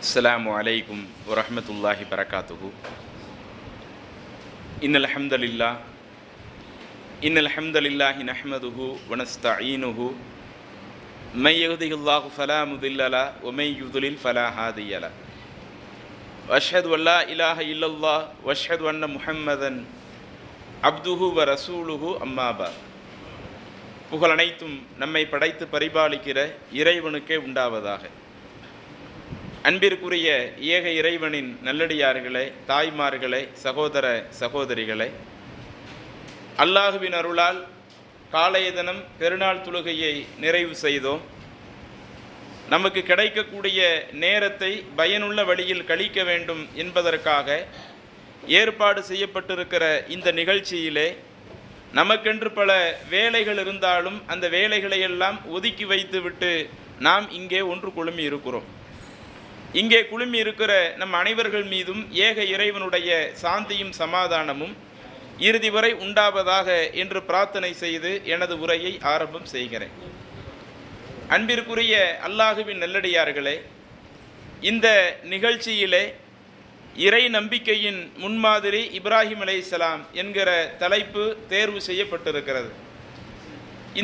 அஸ்ஸலாமு அலைக்கும் வரஹ்மத்துல்லாஹி பரகாத்துஹு. இன்னல் ஹம்தலில்லாஹி நஹ்மதுஹு வ நஸ்தஈனுஹு மை யஹ்திஹில்லாஹு ஃபலா முதில்ல லஹு வ மை யுத்லில் ஃபலா ஹாதிய லஹு. அஷ்ஹது அல்லா இலாஹ இல்லல்லாஹ் வ அஷ்ஹது அன்ன முஹம்மதன் அப்துஹு வ ரசூலுஹு அம்மா பஅத். புகழ் அனைத்தும் நம்மை படைத்து பரிபாலிக்கிற இறைவனுக்கே உண்டாவதாக. அன்பிற்குரிய ஏக இறைவனின் நல்லடியார்களே, தாய்மார்களே, சகோதர சகோதரிகளே, அல்லாஹுவின் அருளால் காலைய தினம் பெருநாள் தொழுகையை நிறைவு செய்தோம். நமக்கு கிடைக்கக்கூடிய நேரத்தை பயனுள்ள வழியில் கழிக்க வேண்டும் என்பதற்காக ஏற்பாடு செய்யப்பட்டிருக்கிற இந்த நிகழ்ச்சியிலே நமக்கென்று பல வேலைகள் இருந்தாலும் அந்த வேலைகளையெல்லாம் ஒதுக்கி வைத்துவிட்டு நாம் இங்கே ஒன்று குழுமி இருக்கிறோம். இங்கே குழுமி இருக்கிற நம் அனைவர்கள் மீதும் ஏக இறைவனுடைய சாந்தியும் சமாதானமும் இறுதி வரை உண்டாவதாக என்று பிரார்த்தனை செய்து எனது உரையை ஆரம்பம் செய்கிறேன். அன்பிற்குரிய அல்லாஹுவின் நல்லடியார்களே, இந்த நிகழ்ச்சியிலே இறை நம்பிக்கையின் முன்மாதிரி இப்ராஹிம் அலைஹிஸ்ஸலாம் என்கிற தலைப்பு தேர்வு செய்யப்பட்டிருக்கிறது.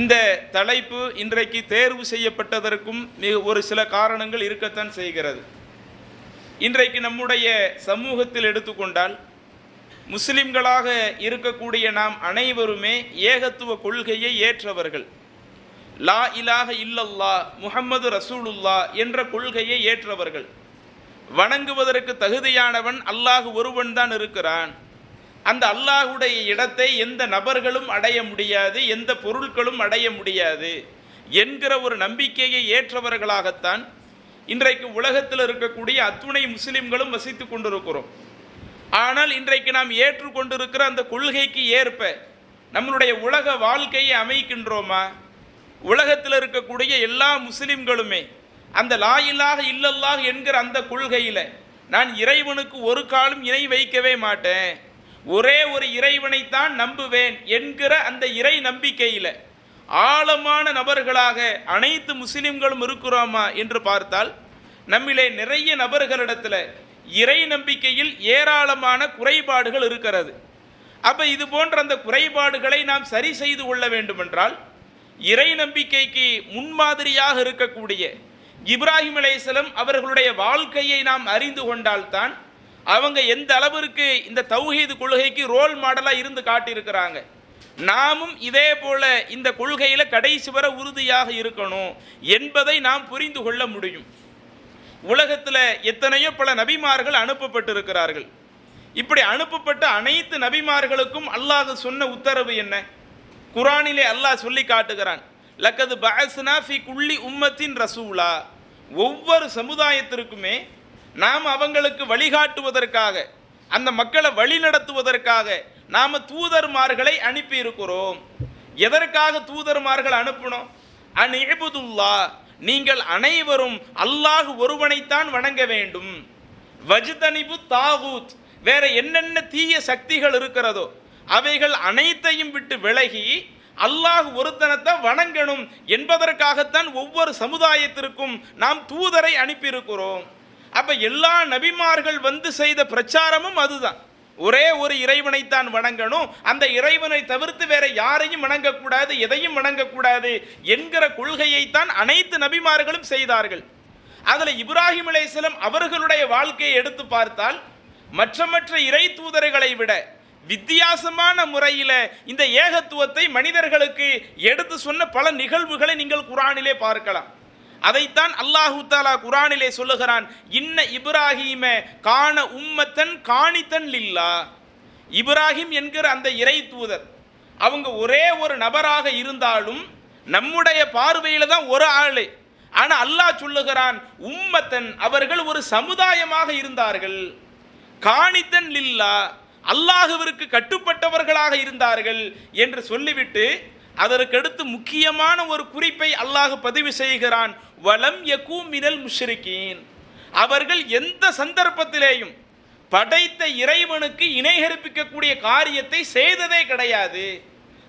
இந்த தலைப்பு இன்றைக்கு தேர்வு செய்யப்பட்டதற்கும் ஒரு சில காரணங்கள் இருக்கத்தான் செய்கிறது. இன்றைக்கு நம்முடைய சமூகத்தில் எடுத்துக்கொண்டால் முஸ்லிம்களாக இருக்கக்கூடிய நாம் அனைவருமே ஏகத்துவ கொள்கையை ஏற்றவர்கள். லா இலாஹ இல்லல்லாஹ் முஹம்மது ரசூலுல்லாஹ் என்ற கொள்கையை ஏற்றவர்கள். வணங்குவதற்கு தகுதியானவன் அல்லாஹ் ஒருவன் தான் இருக்கிறான். அந்த அல்லாஹுடைய இடத்தை எந்த நபர்களும் அடைய முடியாது, எந்த பொருட்களும் அடைய முடியாது என்கிற ஒரு நம்பிக்கையை ஏற்றவர்களாகத்தான் இன்றைக்கு உலகத்தில் இருக்கக்கூடிய அத்துணை முஸ்லிம்களும் வசித்து கொண்டிருக்கிறோம். ஆனால் இன்றைக்கு நாம் ஏற்றுக்கொண்டிருக்கிற அந்த கொள்கைக்கு ஏற்ப நம்மளுடைய உலக வாழ்க்கையை அமைக்கின்றோமா? உலகத்தில் இருக்கக்கூடிய எல்லா முஸ்லிம்களுமே அந்த லா இலாஹ இல்லல்லாஹ் என்கிற அந்த கொள்கையில் நான் இறைவனுக்கு ஒரு காலம் இணை வைக்கவே மாட்டேன், ஒரே ஒரு இறைவனைத்தான் நம்புவேன் என்கிற அந்த இறை நம்பிக்கையில் ஆழமான நபர்களாக அனைத்து முஸ்லிம்களும் இருக்கிறோமா என்று பார்த்தால் நம்மிலே நிறைய நபர்களிடத்தில் இறை நம்பிக்கையில் ஏராளமான குறைபாடுகள் இருக்கிறது. அப்போ இது போன்ற அந்த குறைபாடுகளை நாம் சரி செய்து கொள்ள வேண்டுமென்றால் இறை நம்பிக்கைக்கு முன்மாதிரியாக இருக்கக்கூடிய இப்ராஹிம் அலைஹிஸ்ஸலாம் அவர்களுடைய வாழ்க்கையை நாம் அறிந்து கொண்டால்தான் அவங்க எந்த அளவிற்கு இந்த தௌஹீது கொள்கைக்கு ரோல் மாடலாக இருந்து காட்டியிருக்கிறாங்க. நாமும் இதே போல இந்த கொள்கையில் கடைசி வரை உறுதியாக இருக்கணும் என்பதை நாம் புரிந்து கொள்ள முடியும். உலகத்தில் எத்தனையோ பல நபிமார்கள் அனுப்பப்பட்டிருக்கிறார்கள். இப்படி அனுப்பப்பட்ட அனைத்து நபிமார்களுக்கும் அல்லாஹ் சொன்ன உத்தரவு என்ன? குர்ஆனிலே அல்லாஹ் சொல்லி காட்டுகிறான், லக்கது பஅஸ்னா ஃபி குல்லி உம்மத்தின் ரசூலா. ஒவ்வொரு சமுதாயத்திற்குமே நாம் அவங்களுக்கு வழிகாட்டுவதற்காக, அந்த மக்களை வழி நடத்துவதற்காக நாம் தூதர்மார்களை அனுப்பி இருக்கிறோம். எதற்காக தூதர்மார்கள் அனுப்பணும்? அன்இபுதுல்லாஹ், நீங்கள் அனைவரும் அல்லாஹ் ஒருவனைத்தான் வணங்க வேண்டும். வஜ்தனிபு தாகூத், வேற என்னென்ன தீய சக்திகள் இருக்கிறதோ அவைகள் அனைத்தையும் விட்டு விலகி அல்லாஹ் ஒருத்தனைத்தான் வணங்கணும் என்பதற்காகத்தான் ஒவ்வொரு சமுதாயத்திற்கும் நாம் தூதரை அனுப்பியிருக்கிறோம். அப்போ எல்லா நபிமார்கள் வந்து செய்த பிரச்சாரமும் அதுதான், ஒரே ஒரு இறைவனைத்தான் வணங்கணும், அந்த இறைவனை தவிர்த்து வேற யாரையும் வணங்கக்கூடாது, எதையும் வணங்கக்கூடாது என்கிற கொள்கையைத்தான் அனைத்து நபிமார்களும் செய்தார்கள். அதில் இப்ராஹிம் அலைஹிஸ்ஸலாம் அவர்களுடைய வாழ்க்கையை எடுத்து பார்த்தால் மற்ற இறை தூதர்களை விட வித்தியாசமான முறையில் இந்த ஏகத்துவத்தை மனிதர்களுக்கு எடுத்து சொன்ன பல நிகழ்வுகளை நீங்கள் குர்ஆனிலே பார்க்கலாம். அதைத்தான் அல்லாஹு தஆலா குர்ஆனிலே சொல்லுகிறான், இன்ன இப்ராஹீம கான உம்மத்தன் காணித்தன் லில்லா. இப்ராஹிம் என்கிற அந்த இறை தூதர் அவங்க ஒரே ஒரு நபராக இருந்தாலும் நம்முடைய பார்வையில் தான் ஒரு ஆள். ஆனால் அல்லாஹ் சொல்லுகிறான், உம்மத்தன், அவர்கள் ஒரு சமுதாயமாக இருந்தார்கள். காணித்தன் லில்லா, அல்லாஹுவிற்கு கட்டுப்பட்டவர்களாக இருந்தார்கள் என்று சொல்லிவிட்டு அதற்கடுத்து முக்கியமான ஒரு குறிப்பை அல்லாஹ் பதிவு செய்கிறான், வலம் யகு மினல் முஷ்ரிகீன். அவர்கள் எந்த சந்தர்ப்பத்திலேயும் படைத்த இறைவனுக்கு இணை கற்பிக்கக்கூடிய காரியத்தை செய்ததே கிடையாது.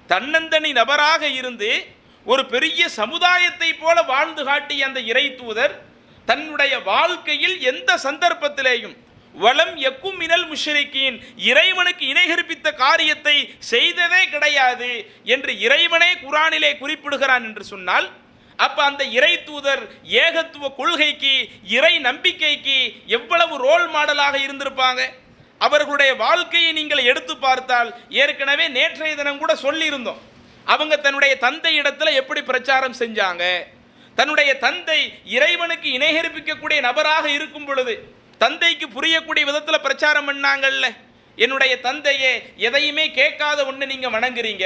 தன்னந்தனி நபராக இருந்து ஒரு பெரிய சமுதாயத்தை போல வாழ்ந்து காட்டிய அந்த இறை தூதர் தன்னுடைய வாழ்க்கையில் எந்த சந்தர்ப்பத்திலேயும் வலம் எக்கும் மினல் முஷ்ரிக்கீன், இறைவனுக்கு இணை கற்பித்த காரியத்தை செய்ததே கிடையாது என்று இறைவனே குர்ஆனிலே குறிப்பிடுகிறான் என்று சொன்னால், அப்ப அந்த இறை தூதர் ஏகத்துவ கொள்கைக்கு, இறை நம்பிக்கைக்கு எவ்வளவு ரோல் மாடலாக இருந்திருப்பாங்க. அவர்களுடைய வாழ்க்கையை நீங்கள் எடுத்து பார்த்தால், ஏற்கனவே நேற்றைய தினம் கூட சொல்லியிருந்தோம், அவங்க தன்னுடைய தந்தை இடத்துல எப்படி பிரச்சாரம் செஞ்சாங்க. தன்னுடைய தந்தை இறைவனுக்கு இணை கற்பிக்கக்கூடிய நபராக இருக்கும் பொழுது தந்தைக்கு புரியக்கூடிய விதத்தில் பிரச்சாரம் பண்ணாங்கல்ல. என்னுடைய தந்தையே, எதையுமே கேட்காத ஒன்று நீங்கள் வணங்குறீங்க,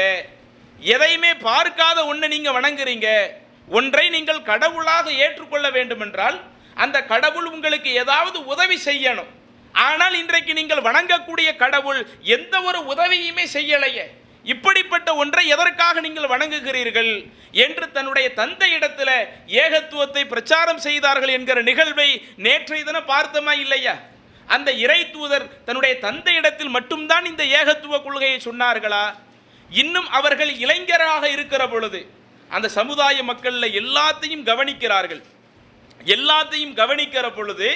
எதையுமே பார்க்காத ஒன்று நீங்கள் வணங்குறீங்க. ஒன்றை நீங்கள் கடவுளாக ஏற்றுக்கொள்ள வேண்டும் என்றால் அந்த கடவுள் உங்களுக்கு ஏதாவது உதவி செய்யணும். ஆனால் இன்றைக்கு நீங்கள் வணங்கக்கூடிய கடவுள் எந்த ஒரு உதவியுமே செய்யலையே, இப்படிப்பட்ட ஒன்றை எதற்காக நீங்கள் வணங்குகிறீர்கள் என்று தன்னுடைய தந்தை இடத்துல ஏகத்துவத்தை பிரச்சாரம் செய்தார்கள் என்கிற நிகழ்வை நேற்றைய தினம் பார்த்தோமா இல்லையா? அந்த இறை தூதர் தன்னுடைய தந்தை இடத்தில் மட்டும்தான் இந்த ஏகத்துவ கொள்கையை சொன்னார்களா? இன்னும் அவர்கள் இளைஞராக இருக்கிற பொழுது அந்த சமுதாய மக்கள்ல எல்லாத்தையும் கவனிக்கிறார்கள். எல்லாத்தையும் கவனிக்கிற பொழுது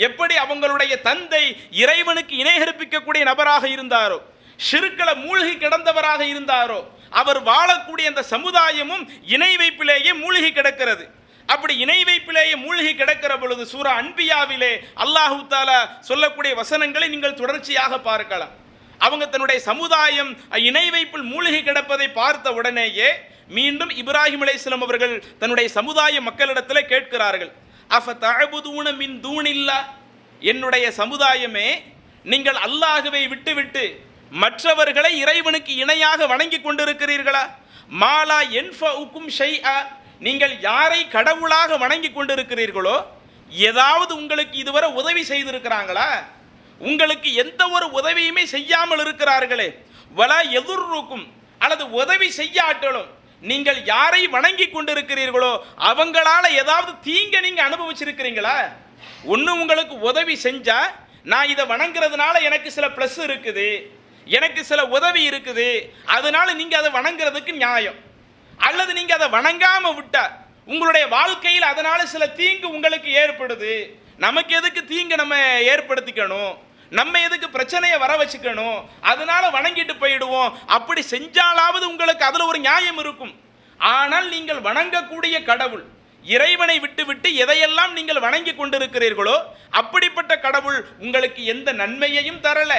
எப்படி அவங்களுடைய தந்தை இறைவனுக்கு இணை கற்பிக்கக்கூடிய நபராக இருந்தாரோ, ஷிர்க்ல மூழ்கி கிடந்தவராக இருந்தாரோ, அவர் வாழக்கூடிய அந்த சமுதாயமும் இணை வைப்பிலேயே மூழ்கி கிடக்கிறது. அப்படி இணை வைப்பிலேயே மூழ்கி கிடக்கிற பொழுது சூரா அன்பியாவிலே அல்லாஹு தஆலா சொல்லக்கூடிய வசனங்களை நீங்கள் தொடர்ச்சியாக பார்க்கலாம். அவங்க தன்னுடைய சமுதாயம் இணை வைப்பில் மூழ்கி கிடப்பதை பார்த்த உடனேயே மீண்டும் இப்ராஹிம் அலைஹிஸ்ஸலாம் அவர்கள் தன்னுடைய சமுதாய மக்களிடத்தில் கேட்கிறார்கள், அஃபதஅபுதூன மின் தூனில்லா, என்னுடைய சமுதாயமே, நீங்கள் அல்லாஹ்வை விட்டுவிட்டு மற்றவர்களை இறைவனுக்கு இணையாக வணங்கி கொண்டிருக்கிறீர்களா? மாலா யன்ஃபஉக்கும் ஷைஆ, நீங்கள் யாரை கடவுளாக வணங்கி கொண்டிருக்கிறீர்களோ ஏதாவது உங்களுக்கு இதுவரை உதவி செய்திருக்கிறாங்களா? உங்களுக்கு எந்த ஒரு உதவியுமே செய்யாமல் இருக்கிறார்களே. வலா எதுர்ருக்கும், அல்லது உதவி செய்யாட்டலும் நீங்கள் யாரை வணங்கி கொண்டிருக்கிறீர்களோ அவங்களால ஏதாவது தீங்க நீங்க அனுபவிச்சிருக்கிறீங்களா? ஒன்று உங்களுக்கு உதவி செஞ்சா, நான் இதை வணங்குறதுனால எனக்கு சில ப்ளஸ் இருக்குது, எனக்கு சில உதவி இருக்குது, அதனால நீங்க அதை வணங்குறதுக்கு நியாயம். அல்லது நீங்க அதை வணங்காம விட்டா உங்களுடைய வாழ்க்கையில் அதனால சில தீங்கு உங்களுக்கு ஏற்படுது, நமக்கு எதுக்கு தீங்கு நம்ம ஏற்படுத்திக்கணும், நம்ம எதுக்கு பிரச்சனையை வர வச்சுக்கணும், அதனால வணங்கிட்டு போயிடுவோம். அப்படி செஞ்சாலாவது உங்களுக்கு அதுல ஒரு நியாயம் இருக்கும். ஆனால் நீங்கள் வணங்கக்கூடிய கடவுள், இறைவனை விட்டுவிட்டு எதையெல்லாம் நீங்கள் வணங்கி கொண்டிருக்கிறீர்களோ அப்படிப்பட்ட கடவுள் உங்களுக்கு எந்த நன்மையையும் தரல,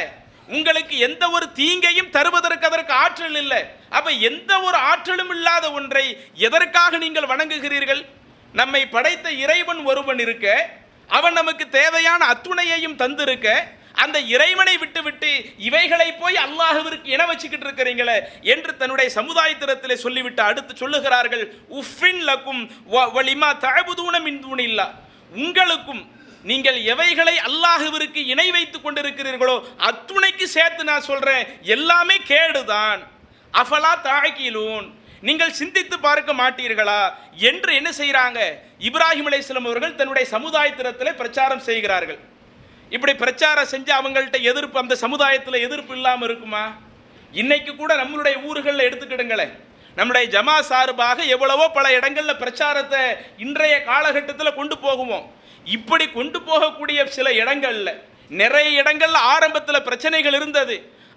உங்களுக்கு எந்த ஒரு தீங்கையும் தருவதற்கு அதற்கு ஆற்றல் இல்லை. அப்ப எந்த ஒரு ஆற்றலும் இல்லாத ஒன்றை எதற்காக நீங்கள் வணங்குகிறீர்கள்? நம்மை படைத்த இறைவன் ஒருவன் இருக்க, அவன் நமக்கு தேவையான அத்துணையையும் தந்திருக்க, அந்த இறைவனை விட்டுவிட்டு இவைகளை போய் அல்லாஹ்விற்கு இணை வச்சுக்கிட்டு இருக்கிறீங்களே என்று தன்னுடைய சமுதாயத்திலே சொல்லிவிட்டு அடுத்து சொல்லுகிறார்கள், உஃபின் லக்கும் வலிமா தஅபுதூன மின் தூனில்லா, உங்களுக்கும் நீங்கள் எவைகளை அல்லாஹ்விற்கு இணை வைத்துக் கொண்டிருக்கிறீர்களோ அத்துணைக்கு சேர்த்து நான் சொல்றேன், எல்லாமே கேடுதான். அஃபலா தாகிலூன், நீங்கள் சிந்தித்து பார்க்க மாட்டீர்களா என்று என்ன செய்கிறாங்க? இப்ராஹிம் அலைஹிஸ்ஸலாம் அவர்கள் தன்னுடைய சமுதாயத்திலே பிரச்சாரம் செய்கிறார்கள். இப்படி பிரச்சாரம் செஞ்சு அவங்கள்ட்ட எதிர்ப்பு, அந்த சமுதாயத்தில் எதிர்ப்பு இல்லாமல் இருக்குமா? இன்னைக்கு கூட நம்மளுடைய ஊர்களில் எடுத்துக்கிடுங்களேன், நம்முடைய ஜமா சார்பாக எவ்வளவோ பல இடங்களில் பிரச்சாரத்தை இன்றைய காலகட்டத்தில் கொண்டு போகுவோம். இப்படி கொண்டு போகக்கூடிய சில இடங்கள்ல, நிறைய இடங்கள்ல ஆரம்பத்தில் பிரச்சனைகள் இருந்தது.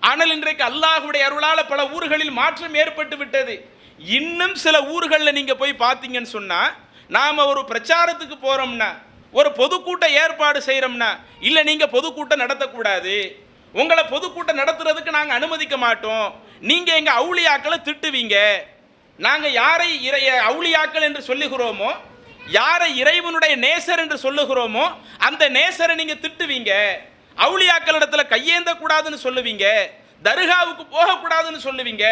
ஆனால் இன்றைக்கு அல்லாஹ்வுடைய அருளால பல ஊர்களில் மாற்றம் ஏற்பட்டு விட்டது. இன்னும் சில ஊர்களில் நீங்க போய் பார்த்தீங்கன்னு சொன்னா, நாம ஒரு பிரச்சாரத்துக்கு போறோம்னா, ஒரு பொதுக்கூட்ட ஏற்பாடு செய்யறோம்னா, இல்ல நீங்க பொதுக்கூட்டம் நடத்தக்கூடாது, உங்களை பொதுக்கூட்டம் நடத்துறதுக்கு நாங்க அனுமதிக்க மாட்டோம், நீங்க எங்க அவுளியாக்களை திட்டுவீங்க, நாங்க யாரை அவுளியாக்கள் என்று சொல்லுகிறோமோ, யாரை இறைவனுடைய நேசர் என்று சொல்லுகிறோமோ அந்த நேசரை நீங்க திட்டுவீங்க, அவுளியாக்களிடத்துல கையேந்த கூடாதுன்னு சொல்லுவீங்க, தர்காவுக்கு போகக்கூடாதுன்னு சொல்லுவீங்க,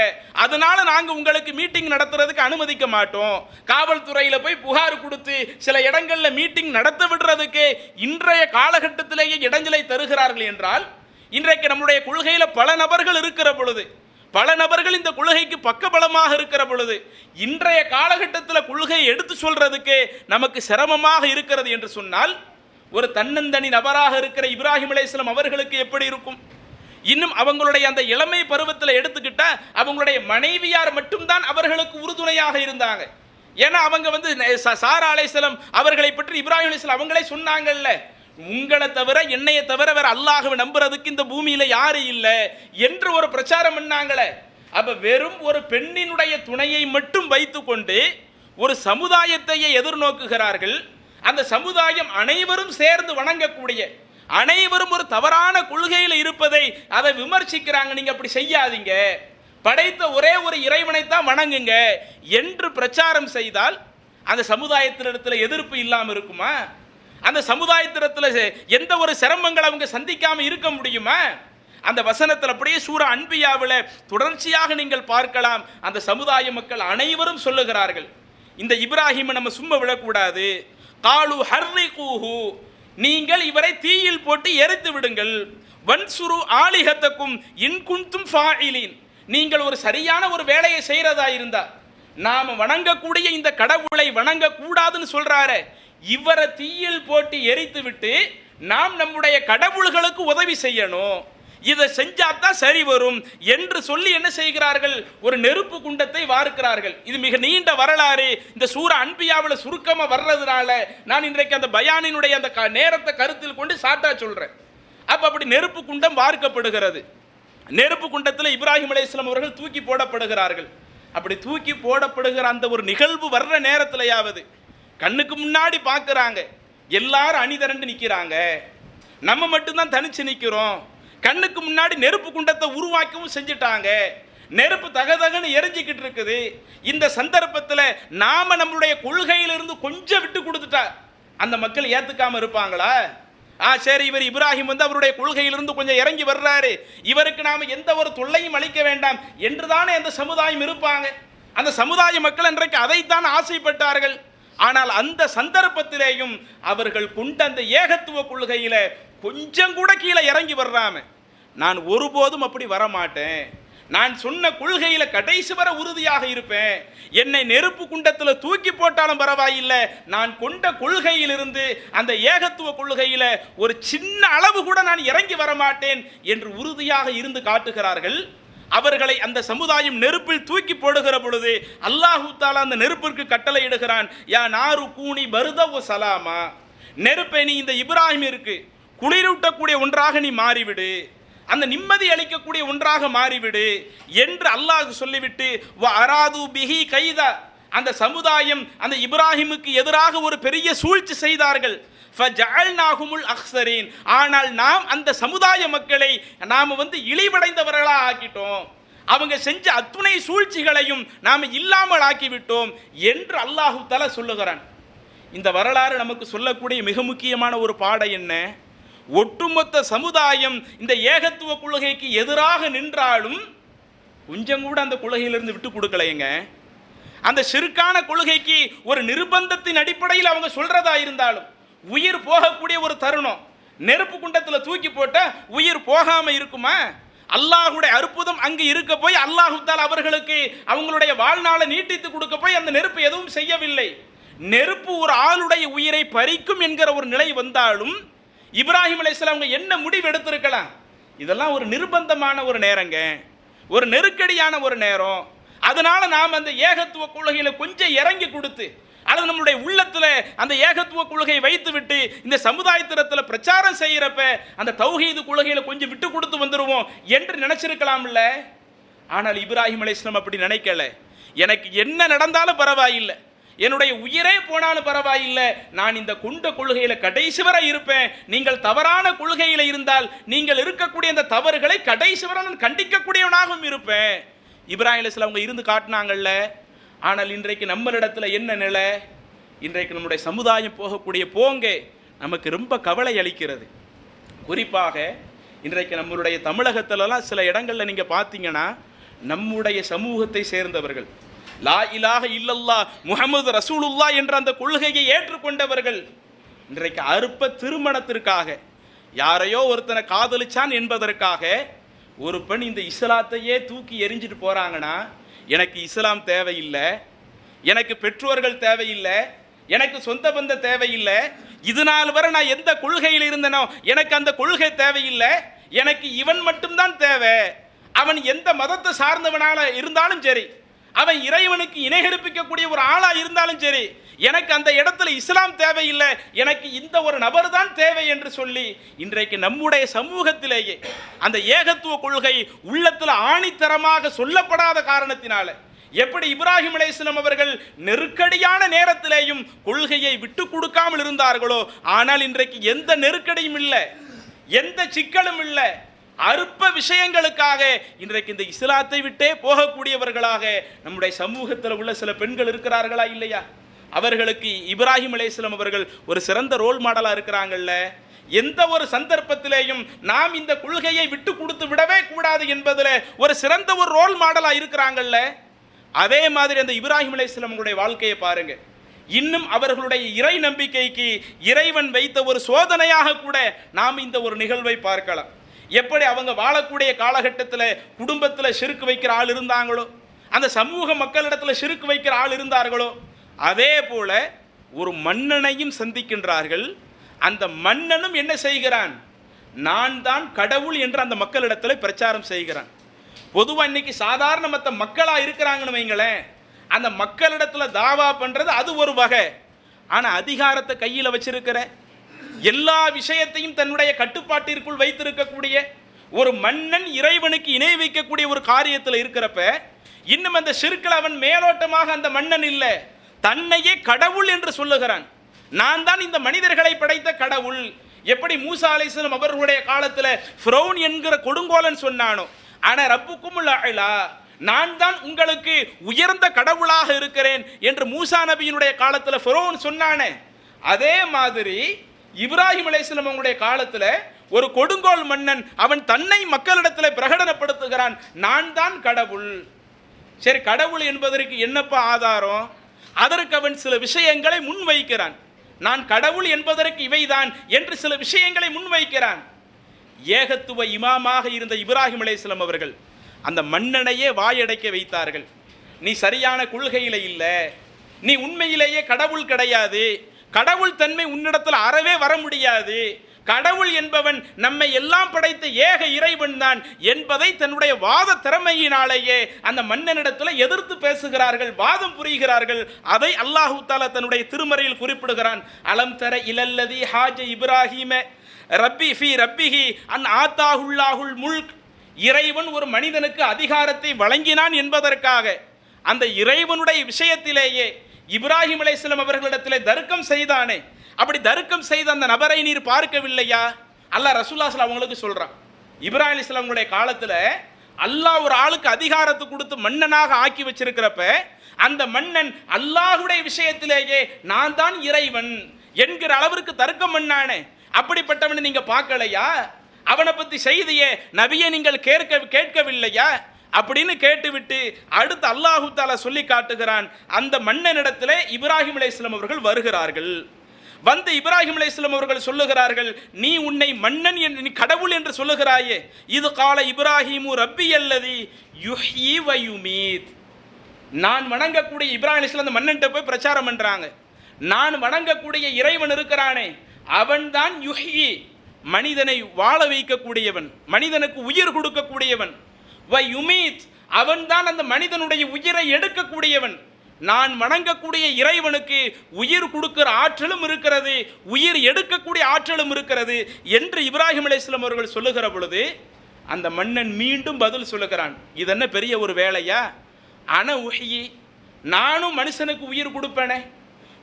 அதனால நாங்கள் உங்களுக்கு மீட்டிங் நடத்துறதுக்கு அனுமதிக்க மாட்டோம், காவல்துறையில் போய் புகார் கொடுத்து சில இடங்களில் மீட்டிங் நடத்த விடுறதுக்கு இன்றைய காலகட்டத்திலேயே இடைஞ்சலை தருகிறார்கள் என்றால், இன்றைக்கு நம்முடைய கொள்கையில் பல நபர்கள் இருக்கிற பொழுது, பல நபர்கள் இந்த கொள்கைக்கு பக்கபலமாக இருக்கிற பொழுது, இன்றைய காலகட்டத்தில் கொள்கையை எடுத்து சொல்றதுக்கு நமக்கு சிரமமாக இருக்கிறது என்று சொன்னால், ஒரு தன்னந்தனி நபராக இருக்கிற இப்ராஹிம் அலைஹிஸ்ஸலாம் அவர்களுக்கு எப்படி இருக்கும்? இன்னும் அவங்களுடைய அந்த இளமை பருவத்தில் எடுத்துக்கிட்டா அவங்களுடைய மனைவியார் மட்டும்தான் அவர்களுக்கு உறுதுணையாக இருந்தாங்க. ஏன்னா அவங்க வந்து சாரா அலைஹிஸ்ஸலாம் அவர்களை பற்றி இப்ராஹிம் அலைஹிஸ்ஸலாம் அவங்களே சொன்னாங்கல்ல, உங்களை தவிர என்னைய தவிர வேற அல்லாஹ்வை நம்புறதுக்கு இந்த பூமியில யாரு இல்லை என்று ஒரு பிரச்சாரம் பண்ணாங்களே. அப்ப வெறும் ஒரு பெண்ணினுடைய துணையை மட்டும் வைத்துக்கொண்டு ஒரு சமுதாயத்தையே எதிர்நோக்குகிறார்கள். அந்த சமுதாயம் அனைவரும் சேர்ந்து வணங்கக்கூடிய, அனைவரும் ஒரு தவறான கொள்கையில் இருப்பதை அதை விமர்சிக்கிறாங்க. நீங்க அப்படி செய்யாதீங்க, படைத்த ஒரே ஒரு இறைவனை தான் வணங்குங்க என்று பிரச்சாரம் செய்தால் அந்த சமுதாயத்தினிடத்தில் எதிர்ப்பு இல்லாமல் இருக்குமா? அந்த சமுதாயத்திடத்தில் எந்த ஒரு சிரமங்கள் அவங்க சந்திக்காம இருக்க முடியுமா? அந்த வசனத்தில் அப்படியே சூரா அன்பியாவில் தொடர்ச்சியாக நீங்கள் பார்க்கலாம். அந்த சமுதாய மக்கள் அனைவரும் சொல்லுகிறார்கள், இந்த இப்ராஹிமை நம்ம சும்மா விடக்கூடாது. காலு ஹர்ரிகூஹு, நீங்கள் இவரை தீயில் போட்டு எரித்து விடுங்கள். வன்சுரு ஆலிஹத்தக்கும் இன்குந்தும் ஃபாயிலின், நீங்கள் ஒரு சரியான ஒரு வேலையை செய்யறதா இருந்தா, நாம் வணங்கக்கூடிய இந்த கடவுளை வணங்கக்கூடாதுன்னு சொல்றாரு, இவரை தீயில் போட்டு எரித்து விட்டு நாம் நம்முடைய கடவுள்களுக்கு உதவி செய்யணும், இதை செஞ்சாதான் சரி வரும் என்று சொல்லி என்ன செய்கிறார்கள், ஒரு நெருப்பு குண்டத்தை வார்க்கிறார்கள். இது மிக நீண்ட வரலாறு. இந்த சூரா அன்பியாவில் சுருக்கமாக வர்றதுனால நான் இன்றைக்கு அந்த பயானினுடைய அந்த நேரத்தை கருத்தில் கொண்டு சாட்டா சொல்றேன். அப்ப அப்படி நெருப்பு குண்டம் வார்க்கப்படுகிறது. நெருப்பு குண்டத்தில் இப்ராஹிம் அலைஹிஸ்ஸலாம் அவர்கள் தூக்கி போடப்படுகிறார்கள். அப்படி தூக்கி போடப்படுகிற அந்த ஒரு நிகழ்வு வர்ற நேரத்திலேயாவது கண்ணுக்கு முன்னாடி பார்க்குறாங்க, எல்லாரும் அணிதிரண்டு நிற்கிறாங்க, நம்ம மட்டும்தான் தனிச்சு நிற்கிறோம். கண்ணுக்கு முன்னாடி நெருப்பு குண்டத்தை உருவாக்கவும் செஞ்சுட்டாங்க, நெருப்பு தகதகன்னு எரிஞ்சிக்கிட்டு இருக்குது. இந்த சந்தர்ப்பத்தில் நாம நம்மளுடைய கொள்கையிலிருந்து கொஞ்சம் விட்டு கொடுத்துட்டா அந்த மக்கள் ஏற்றுக்காம இருப்பாங்களா? சரி, இவர் இப்ராஹிம் வந்து அவருடைய கொள்கையிலிருந்து கொஞ்சம் இறங்கி வர்றாரு, இவருக்கு நாம எந்த ஒரு தொல்லையும் அளிக்க வேண்டாம் என்றுதானே அந்த சமுதாயம் இருப்பாங்க. அந்த சமுதாய மக்கள் இன்றைக்கு அதைத்தான் ஆசைப்பட்டார்கள். ஆனால் அந்த சந்தர்ப்பத்திலேயும் அவர்கள் கொண்ட அந்த ஏகத்துவ கொள்கையில கொஞ்சம் கூட கீழே இறங்கி வர்றாம, நான் ஒருபோதும் அப்படி வரமாட்டேன், நான் சொன்ன கொள்கையில கடைசி வர உறுதியாக இருப்பேன், என்னை நெருப்பு குண்டத்தில் தூக்கி போட்டாலும் பரவாயில்லை, நான் கொண்ட கொள்கையிலிருந்து அந்த ஏகத்துவ கொள்கையில ஒரு சின்ன அளவு கூட நான் இறங்கி வரமாட்டேன் என்று உறுதியாக இருந்து காட்டுகிறார்கள். அவர்களை அந்த சமுதாயம் நெருப்பில் தூக்கி போடுகிற பொழுது அல்லாஹு தஆலா அந்த நெருப்பிற்கு கட்டளை இடுகிறான், யா நாரு கூனி பர்தவ சலாமா, நெருப்பை நீ இந்த இப்ராஹிமிற்கு குளிரூட்டக்கூடிய ஒன்றாக நீ மாறிவிடு, அந்த நிம்மதி அளிக்கக்கூடிய ஒன்றாக மாறிவிடு என்று அல்லாஹ் சொல்லிவிட்டு அராது பிஹி கைதா, அந்த சமுதாயம் அந்த இப்ராஹிமுக்கு எதிராக ஒரு பெரிய சூழ்ச்சி செய்தார்கள். ஃபஜஅல்நாஹுமுல் அக்ஸரீன், ஆனால் நாம் அந்த சமுதாய மக்களை நாம் வந்து இழிவடைந்தவர்களாக ஆக்கிட்டோம், அவங்க செஞ்ச அத்துணை சூழ்ச்சிகளையும் நாம் இல்லாமல் ஆக்கிவிட்டோம் என்று அல்லாஹு தஆலா சொல்லுகிறான். இந்த வரலாறு நமக்கு சொல்லக்கூடிய மிக முக்கியமான ஒரு பாடம் என்ன? ஒட்டுமொத்த சமுதாயம் இந்த ஏகத்துவ கொள்கைக்கு எதிராக நின்றாலும் கொஞ்சம் கூட அந்த கொள்கையிலிருந்து விட்டு கொடுக்கலைங்க. அந்த சிறுக்கான கொள்கைக்கு ஒரு நிர்பந்தத்தின் அடிப்படையில் அவங்க சொல்றதா இருந்தாலும் உயிர் போகக்கூடிய ஒரு தருணம், நெருப்பு குண்டத்தில் தூக்கி போட்ட உயிர் போகாம இருக்குமா? அல்லாஹுடைய அற்புதம் அங்கு இருக்க போய் அல்லாஹு தஆலா அவர்களுக்கு அவங்களுடைய வாழ்நாளை நீட்டித்து கொடுக்க போய் அந்த நெருப்பு எதுவும் செய்யவில்லை. நெருப்பு ஒரு ஆளுடைய உயிரை பறிக்கும் என்கிற ஒரு நிலை வந்தாலும் இப்ராஹிம் அலைஹிஸ்ஸலாம் அவங்க என்ன முடிவு எடுத்திருக்கலாம்? இதெல்லாம் ஒரு நிர்பந்தமான ஒரு நேரங்க, ஒரு நெருக்கடியான ஒரு நேரம். அதனால நாம் அந்த ஏகத்துவ கொள்கையில கொஞ்சம் இறங்கி கொடுத்து, அல்லது நம்மளுடைய உள்ளத்தில் அந்த ஏகத்துவ கொள்கையை வைத்து விட்டு இந்த சமுதாயத்திடத்தில் பிரச்சாரம் செய்யறப்ப அந்த தௌஹீது கொள்கையில கொஞ்சம் விட்டு கொடுத்து வந்துடுவோம் என்று நினைச்சிருக்கலாம்ல. ஆனால் இப்ராஹிம் அலைஹிஸ்ஸலாம் அப்படி நினைக்கல. எனக்கு என்ன நடந்தாலும் பரவாயில்லை, என்னுடைய உயிரே போனாலும் பரவாயில்லை, நான் இந்த கொண்ட கொள்கையில கடைசி வரை இருப்பேன், நீங்கள் தவறான கொள்கையில இருந்தால் நீங்கள் இருக்கக்கூடிய அந்த தவறுகளை கடைசி வரை நான் கண்டிக்கக்கூடியவனாகவும் இருப்பேன். இப்ராஹிம் அலைஹிஸ்ஸலாம் அவங்க இருந்து காட்டினாங்கல்ல. ஆனால் இன்றைக்கு நம்மளிடத்துல என்ன நிலை? இன்றைக்கு நம்முடைய சமுதாயம் போகக்கூடிய போங்கே நமக்கு ரொம்ப கவலை அளிக்கிறது. குறிப்பாக இன்றைக்கு நம்மளுடைய தமிழகத்திலலாம் சில இடங்களில் நீங்கள் பார்த்தீங்கன்னா நம்முடைய சமூகத்தை சேர்ந்தவர்கள் லா இலாஹ இல்லல்லாஹ் முஹம்மது ரசூலுல்லாஹ் என்ற அந்த கொள்கையை ஏற்றுக்கொண்டவர்கள் இன்றைக்கு அற்ப திருமணத்திற்காக யாரையோ ஒருத்தனை காதலிச்சான் என்பதற்காக ஒரு பெண் இந்த இஸ்லாத்தையே தூக்கி எரிஞ்சிட்டு போகிறாங்கன்னா, எனக்கு இஸ்லாம் தேவையில்லை, எனக்கு பெற்றோர்கள் தேவையில்லை, எனக்கு சொந்த பந்த தேவையில்லை, இது நாள் வரை நான் எந்த கொள்கையில் இருந்தனோ எனக்கு அந்த கொள்கை தேவையில்லை, எனக்கு இவன் மட்டும்தான் தேவை, அவன் எந்த மதத்தை சார்ந்தவனால இருந்தாலும் சரி, அவன் இறைவனுக்கு இணை கற்பிக்கக்கூடிய ஒரு ஆளா இருந்தாலும் சரி, எனக்கு அந்த இடத்துல இஸ்லாம் தேவையில்லை, எனக்கு இந்த ஒரு நபர் தான் தேவை என்று சொல்லி இன்றைக்கு நம்முடைய சமூகத்திலேயே அந்த ஏகத்துவ கொள்கை உள்ளத்தில் ஆணித்தரமாக சொல்லப்படாத காரணத்தினால, எப்படி இப்ராஹிம் அலைஹிஸ்ஸலாம் அவர்கள் நெருக்கடியான நேரத்திலேயும் கொள்கையை விட்டு கொடுக்காமல் இருந்தார்களோ, ஆனால் இன்றைக்கு எந்த நெருக்கடியும் இல்லை, எந்த சிக்கலும் இல்லை, அற்ப விஷயங்களுக்காக இன்றைக்கு இந்த இஸ்லாத்தை விட்டே போகக்கூடியவர்களாக நம்முடைய சமூகத்தில் உள்ள சில பெண்கள் இருக்கிறார்களா இல்லையா? அவர்களுக்கு இப்ராஹிம் அலைஹிஸ்ஸலாம் அவர்கள் ஒரு சிறந்த ரோல் மாடலாக இருக்கிறாங்கல்ல. எந்த ஒரு சந்தர்ப்பத்திலேயும் நாம் இந்த கொள்கையை விட்டு கொடுத்து விடவே கூடாது என்பதில் ஒரு சிறந்த ஒரு ரோல் மாடலாக இருக்கிறாங்கல்ல. அதே மாதிரி அந்த இப்ராஹிம் அலைஹிஸ்ஸலாம் அவங்களுடைய வாழ்க்கையை பாருங்க. இன்னும் அவர்களுடைய இறை நம்பிக்கைக்கு இறைவன் வைத்த ஒரு சோதனையாக கூட நாம் இந்த ஒரு நிகழ்வை பார்க்கலாம். எப்படி அவங்க வாழக்கூடிய காலகட்டத்தில் குடும்பத்தில் ஷிர்க் வைக்கிற ஆள் இருந்தாங்களோ, அந்த சமூக மக்களிடத்தில் ஷிர்க் வைக்கிற ஆள் இருந்தார்களோ, அதே போல ஒரு மன்னனையும் சந்திக்கின்றார்கள். அந்த மன்னனும் என்ன செய்கிறான்? நான் தான் கடவுள் என்று அந்த மக்களிடத்தில் பிரச்சாரம் செய்கிறான். பொதுவாக இன்னைக்கு சாதாரண மற்ற மக்களாக இருக்கிறாங்கன்னு வைங்களேன், அந்த மக்களிடத்தில் தாவா பண்ணுறது அது ஒரு வகை. ஆனால் அதிகாரத்தை கையில் வச்சிருக்கிற, எல்லா விஷயத்தையும் தன்னுடைய கட்டுப்பாட்டிற்குள் வைத்திருக்கக்கூடிய ஒரு மன்னன் இறைவனுக்கு இணை வைக்கக்கூடிய ஒரு காரியத்தில் இருக்கிறப்ப, இன்னும் அந்த ஷிர்கில் அவன் மேலோட்டமாக அந்த மன்னன் இல்லை, தன்னையே கடவுள் என்று சொல்லுகிறான். நான் தான் இந்த மனிதர்களை படைத்த கடவுள். எப்படி மூசா அலைஹிஸ்ஸலாம் அவர்களுடைய காலத்தில் ஃபிரௌன் என்கிற கொடுங்கோலன் சொன்னானோ, ஆனால் ரப்புக்குமுல் அலா, நான் தான் உங்களுக்கு உயர்ந்த கடவுளாக இருக்கிறேன் என்று மூசா நபியினுடைய காலத்தில் ஃபிரௌன் சொன்னானே, அதே மாதிரி இப்ராஹிம் அலைஹிஸ்ஸலாம் அவங்களுடைய காலத்தில் ஒரு கொடுங்கோல் மன்னன் அவன் தன்னை மக்களிடத்தில் பிரகடனப்படுத்துகிறான், நான் தான் கடவுள். சரி, கடவுள் என்பதற்கு என்னப்பா ஆதாரம்? அதற்கு அவன் சில விஷயங்களை முன்வைக்கிறான். நான் கடவுள் என்பதற்கு இவைதான் என்று சில விஷயங்களை முன்வைக்கிறான். ஏகத்துவ இமாமாக இருந்த இப்ராஹிம் அலைஹிஸ்ஸலாம் அவர்கள் அந்த மன்னனையே வாயடைக்க வைத்தார்கள். நீ சரியான கொள்கையில இல்லை, நீ உண்மையிலேயே கடவுள் கிடையாது, கடவுள் தன்மை உன்னிடத்தில் அறவே வர முடியாது, கடவுள் என்பவன் நம்மை எல்லாம் படைத்த ஏக இறைவன் தான் என்பதை தன்னுடைய வாத திறமையினாலேயே அந்த மன்னனிடத்தில் எதிர்த்து பேசுகிறார்கள், வாதம் புரிகிறார்கள். அதை அல்லாஹு தஆலா தன்னுடைய திருமறையில் குறிப்பிடுகிறான். அலம் தர இலல்லதி ஹாஜ இப்ராஹிம ரப்பி ஃபி ரப்பிஹி அன் ஆத்தாஹுல்லாஹுல் முல்க். இறைவன் ஒரு மனிதனுக்கு அதிகாரத்தை வழங்கினான் என்பதற்காக அந்த இறைவனுடைய விஷயத்திலேயே இப்ராஹிம் அலைஹிஸ்ஸலாம் அவர்களிடத்திலே தர்க்கம் செய்தானே, அப்படி தர்க்கம் செய்த அந்த நபரை நீர் பார்க்கவில்லையா? அல்லாஹ் ரசூலுல்லாஹி ஸல்லல்லாஹு அவங்களுக்கு சொல்றான், இப்ராஹிம் அலைஹிஸ்ஸலாம் அவங்களுடைய காலத்தில் அல்லாஹ் ஒரு ஆளுக்கு அதிகாரத்தை கொடுத்து மன்னனாக ஆக்கி வச்சிருக்கிறப்ப, அந்த மன்னன் அல்லாஹுடைய விஷயத்திலேயே நான் தான் இறைவன் என்கிற அளவிற்கு தர்க்கம் பண்ணானே, அப்படிப்பட்டவனை நீங்க பார்க்கலையா? அவனை பற்றி செய்தியே நபியை நீங்கள் கேட்கவில்லையா அப்படின்னு கேட்டுவிட்டு அடுத்து அல்லாஹு தஆலா சொல்லி காட்டுகிறான். அந்த மன்னனிடத்தில் இப்ராஹிம் அலைஹிஸ்ஸலாம் அவர்கள் வருகிறார்கள். வந்து இப்ராஹிம் அலைஹிஸ்ஸலாம் அவர்கள் சொல்லுகிறார்கள், நீ உன்னை மன்னன் என்று, நீ கடவுள் என்று சொல்லுகிறாயே, இது கால இப்ராஹிமு ரப்பி அல்லதி யுஹ்யி வ யுமீத். நான் வணங்கக்கூடிய இப்ராஹிம் அலைஹிஸ்ஸலாம் அந்த மன்னன்கிட்ட போய் பிரச்சாரம் பண்றாங்க, நான் வணங்கக்கூடிய இறைவன் இருக்கிறானே அவன்தான் யுஹ்யி, மனிதனை வாழ வைக்கக்கூடியவன், மனிதனுக்கு உயிர் கொடுக்கக்கூடியவன், வ யுமீத், அவன்தான் அந்த மனிதனுடைய உயிரை எடுக்கக்கூடியவன். நான் வணங்கக்கூடிய இறைவனுக்கு உயிர் கொடுக்கிற ஆற்றலும் இருக்கிறது, உயிர் எடுக்கக்கூடிய ஆற்றலும் இருக்கிறது என்று இப்ராஹிம் அலைஹிஸ்ஸலாம் அவர்கள் சொல்லுகிற பொழுது அந்த மன்னன் மீண்டும் பதில் சொல்லுகிறான், இது என்ன பெரிய ஒரு வேலையா? அன உஹ்யி, நானும் மனுஷனுக்கு உயிர் கொடுப்பேனே,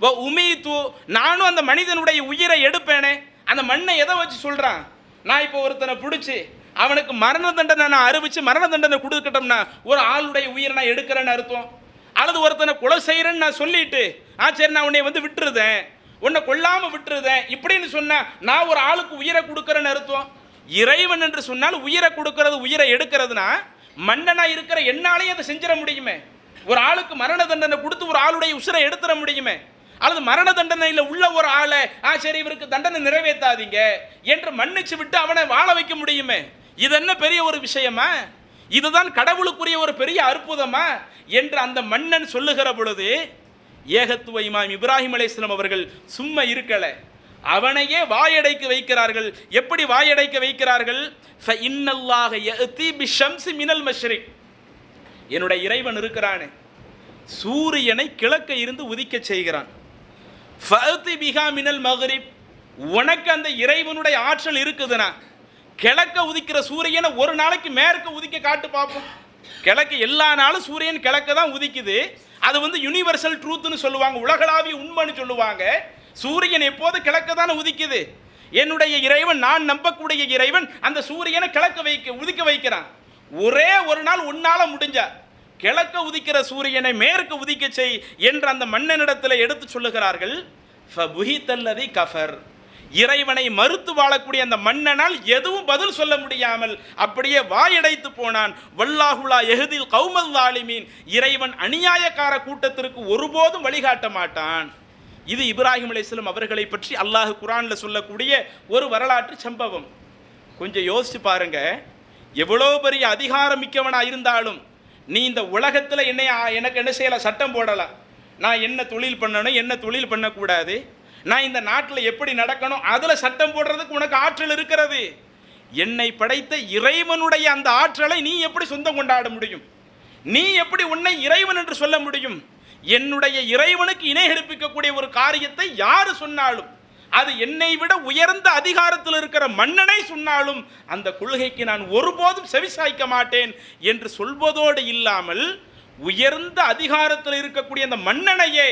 வ உமீத்து, நானும் அந்த மனிதனுடைய உயிரை எடுப்பேனே. அந்த மண்ணை எதை வச்சு சொல்றான்? நான் இப்போ ஒருத்தனை பிடிச்சி அவனுக்கு மரண தண்டனை நான் அறிவிச்சு மரண தண்டனை கொடுக்கட்டோம்னா ஒரு ஆளுடைய உயிரை நான் எடுக்கிறேன்னு அர்த்தம். அல்லது ஒருத்தனை கொலை செய்கிறேன்னு நான் சொல்லிட்டு சரி நான் உன்னை வந்து விட்டுருதேன், உன்னை கொல்லாமல் விட்டுருதேன் இப்படின்னு சொன்னா நான் ஒரு ஆளுக்கு உயிரை கொடுக்குறேன்னு அர்த்தம். இறைவன் என்று சொன்னால் உயிரை கொடுக்கறது, உயிரை எடுக்கிறதுனா மன்னனாக இருக்கிற என்னாலையும் அதை செஞ்சிட முடியுமே. ஒரு ஆளுக்கு மரண தண்டனை கொடுத்து ஒரு ஆளுடைய உயிரை எடுத்துட முடியுமே. அல்லது மரண தண்டனையில் உள்ள ஒரு ஆளை சரி இவருக்கு தண்டனை நிறைவேற்றாதீங்க என்று மன்னிச்சு விட்டு அவனை வாழ வைக்க முடியுமே. இது என்ன பெரிய ஒரு விஷயமா? இதுதான் கடவுளுக்குரிய ஒரு பெரிய அற்புதமா என்று அந்த மன்னன் சொல்லுகிற பொழுது ஏகத்துவ இமாம் இப்ராஹிம் அலைஹிஸ்ஸலாம் அவர்கள் சும்மா இருக்கல, அவனையே வாயடைக்க வைக்கிறார்கள். எப்படி வாயடைக்க வைக்கிறார்கள்? ஃபஇன்னல்லாஹ யஅதி பிஷம்ஸி மினல் மஷ்ரிக், என்னுடைய இறைவன் இருக்கிறானே சூரியனை கிழக்க இருந்து உதிக்க செய்கிறான். ஃபஅதி பிஹா மினல் மக்ரிப், உனக்கு அந்த இறைவனுடைய ஆற்றல் இருக்குதுன்னா கிழக்க உதிக்கிற சூரியனை ஒரு நாளைக்கு மேற்க உதிக்க காட்டு பார்ப்போம். கிழக்கு எல்லா நாளும் சூரியன் கிழக்க தான் உதிக்குது. அது யூனிவர்சல் ட்ரூத்னு சொல்லுவாங்க, உலகளாவிய உண்மைன்னு சொல்லுவாங்க. சூரியன் எப்போது கிழக்க தானே உதிக்குது. என்னுடைய இறைவன், நான் நம்பக்கூடிய இறைவன் அந்த சூரியனை உதிக்க வைக்கிறான். ஒரே ஒரு நாள் உன்னால முடிஞ்சா கிழக்க உதிக்கிற சூரியனை மேற்கு உதிக்க செய் என்று அந்த மன்னனிடத்தில் எடுத்து சொல்லுகிறார்கள். ஃபபுஹிதல்லதி கஃபர், இறைவனை மறுத்து வாழக்கூடிய அந்த மன்னனால் எதுவும் பதில் சொல்ல முடியாமல் அப்படியே வாயடைத்து போனான். வல்லாஹுலா யஹ்தில் கௌமல் ஸாலிமீன், இறைவன் அநியாயக்கார கூட்டத்திற்கு ஒருபோதும் வழிகாட்ட மாட்டான். இது இப்ராஹிம் அலைஹிஸ்ஸலாம் அவர்களை பற்றி அல்லாஹ் குர்ஆன்ல சொல்லக்கூடிய ஒரு வரலாற்று சம்பவம். கொஞ்சம் யோசிச்சு பாருங்க, எவ்வளோ பெரிய அதிகாரம் மிக்கவனா இருந்தாலும் நீ இந்த உலகத்தில் எனக்கு என்ன செய்யலாம், சட்டம் போடலாம். நான் என்ன தொழில் பண்ணணும், என்ன தொழில் பண்ணக்கூடாது, நான் இந்த நாட்டில் எப்படி நடக்கணும், அதில் சட்டம் போடுறதுக்கு உனக்கு ஆற்றல் இருக்கிறது. என்னை படைத்த இறைவனுடைய அந்த ஆற்றலை நீ எப்படி சொந்தம் கொண்டாட முடியும்? நீ எப்படி உன்னை இறைவன் என்று சொல்ல முடியும்? என்னுடைய இறைவனுக்கு இணை கற்பிக்கக்கூடிய ஒரு காரியத்தை யாரு சொன்னாலும், அது என்னை விட உயர்ந்த அதிகாரத்தில் இருக்கிற மன்னனை சொன்னாலும் அந்த கொள்கைக்கு நான் ஒருபோதும் செவிசாய்க்க மாட்டேன் என்று சொல்வதோடு இல்லாமல், உயர்ந்த அதிகாரத்தில் இருக்கக்கூடிய அந்த மன்னனையே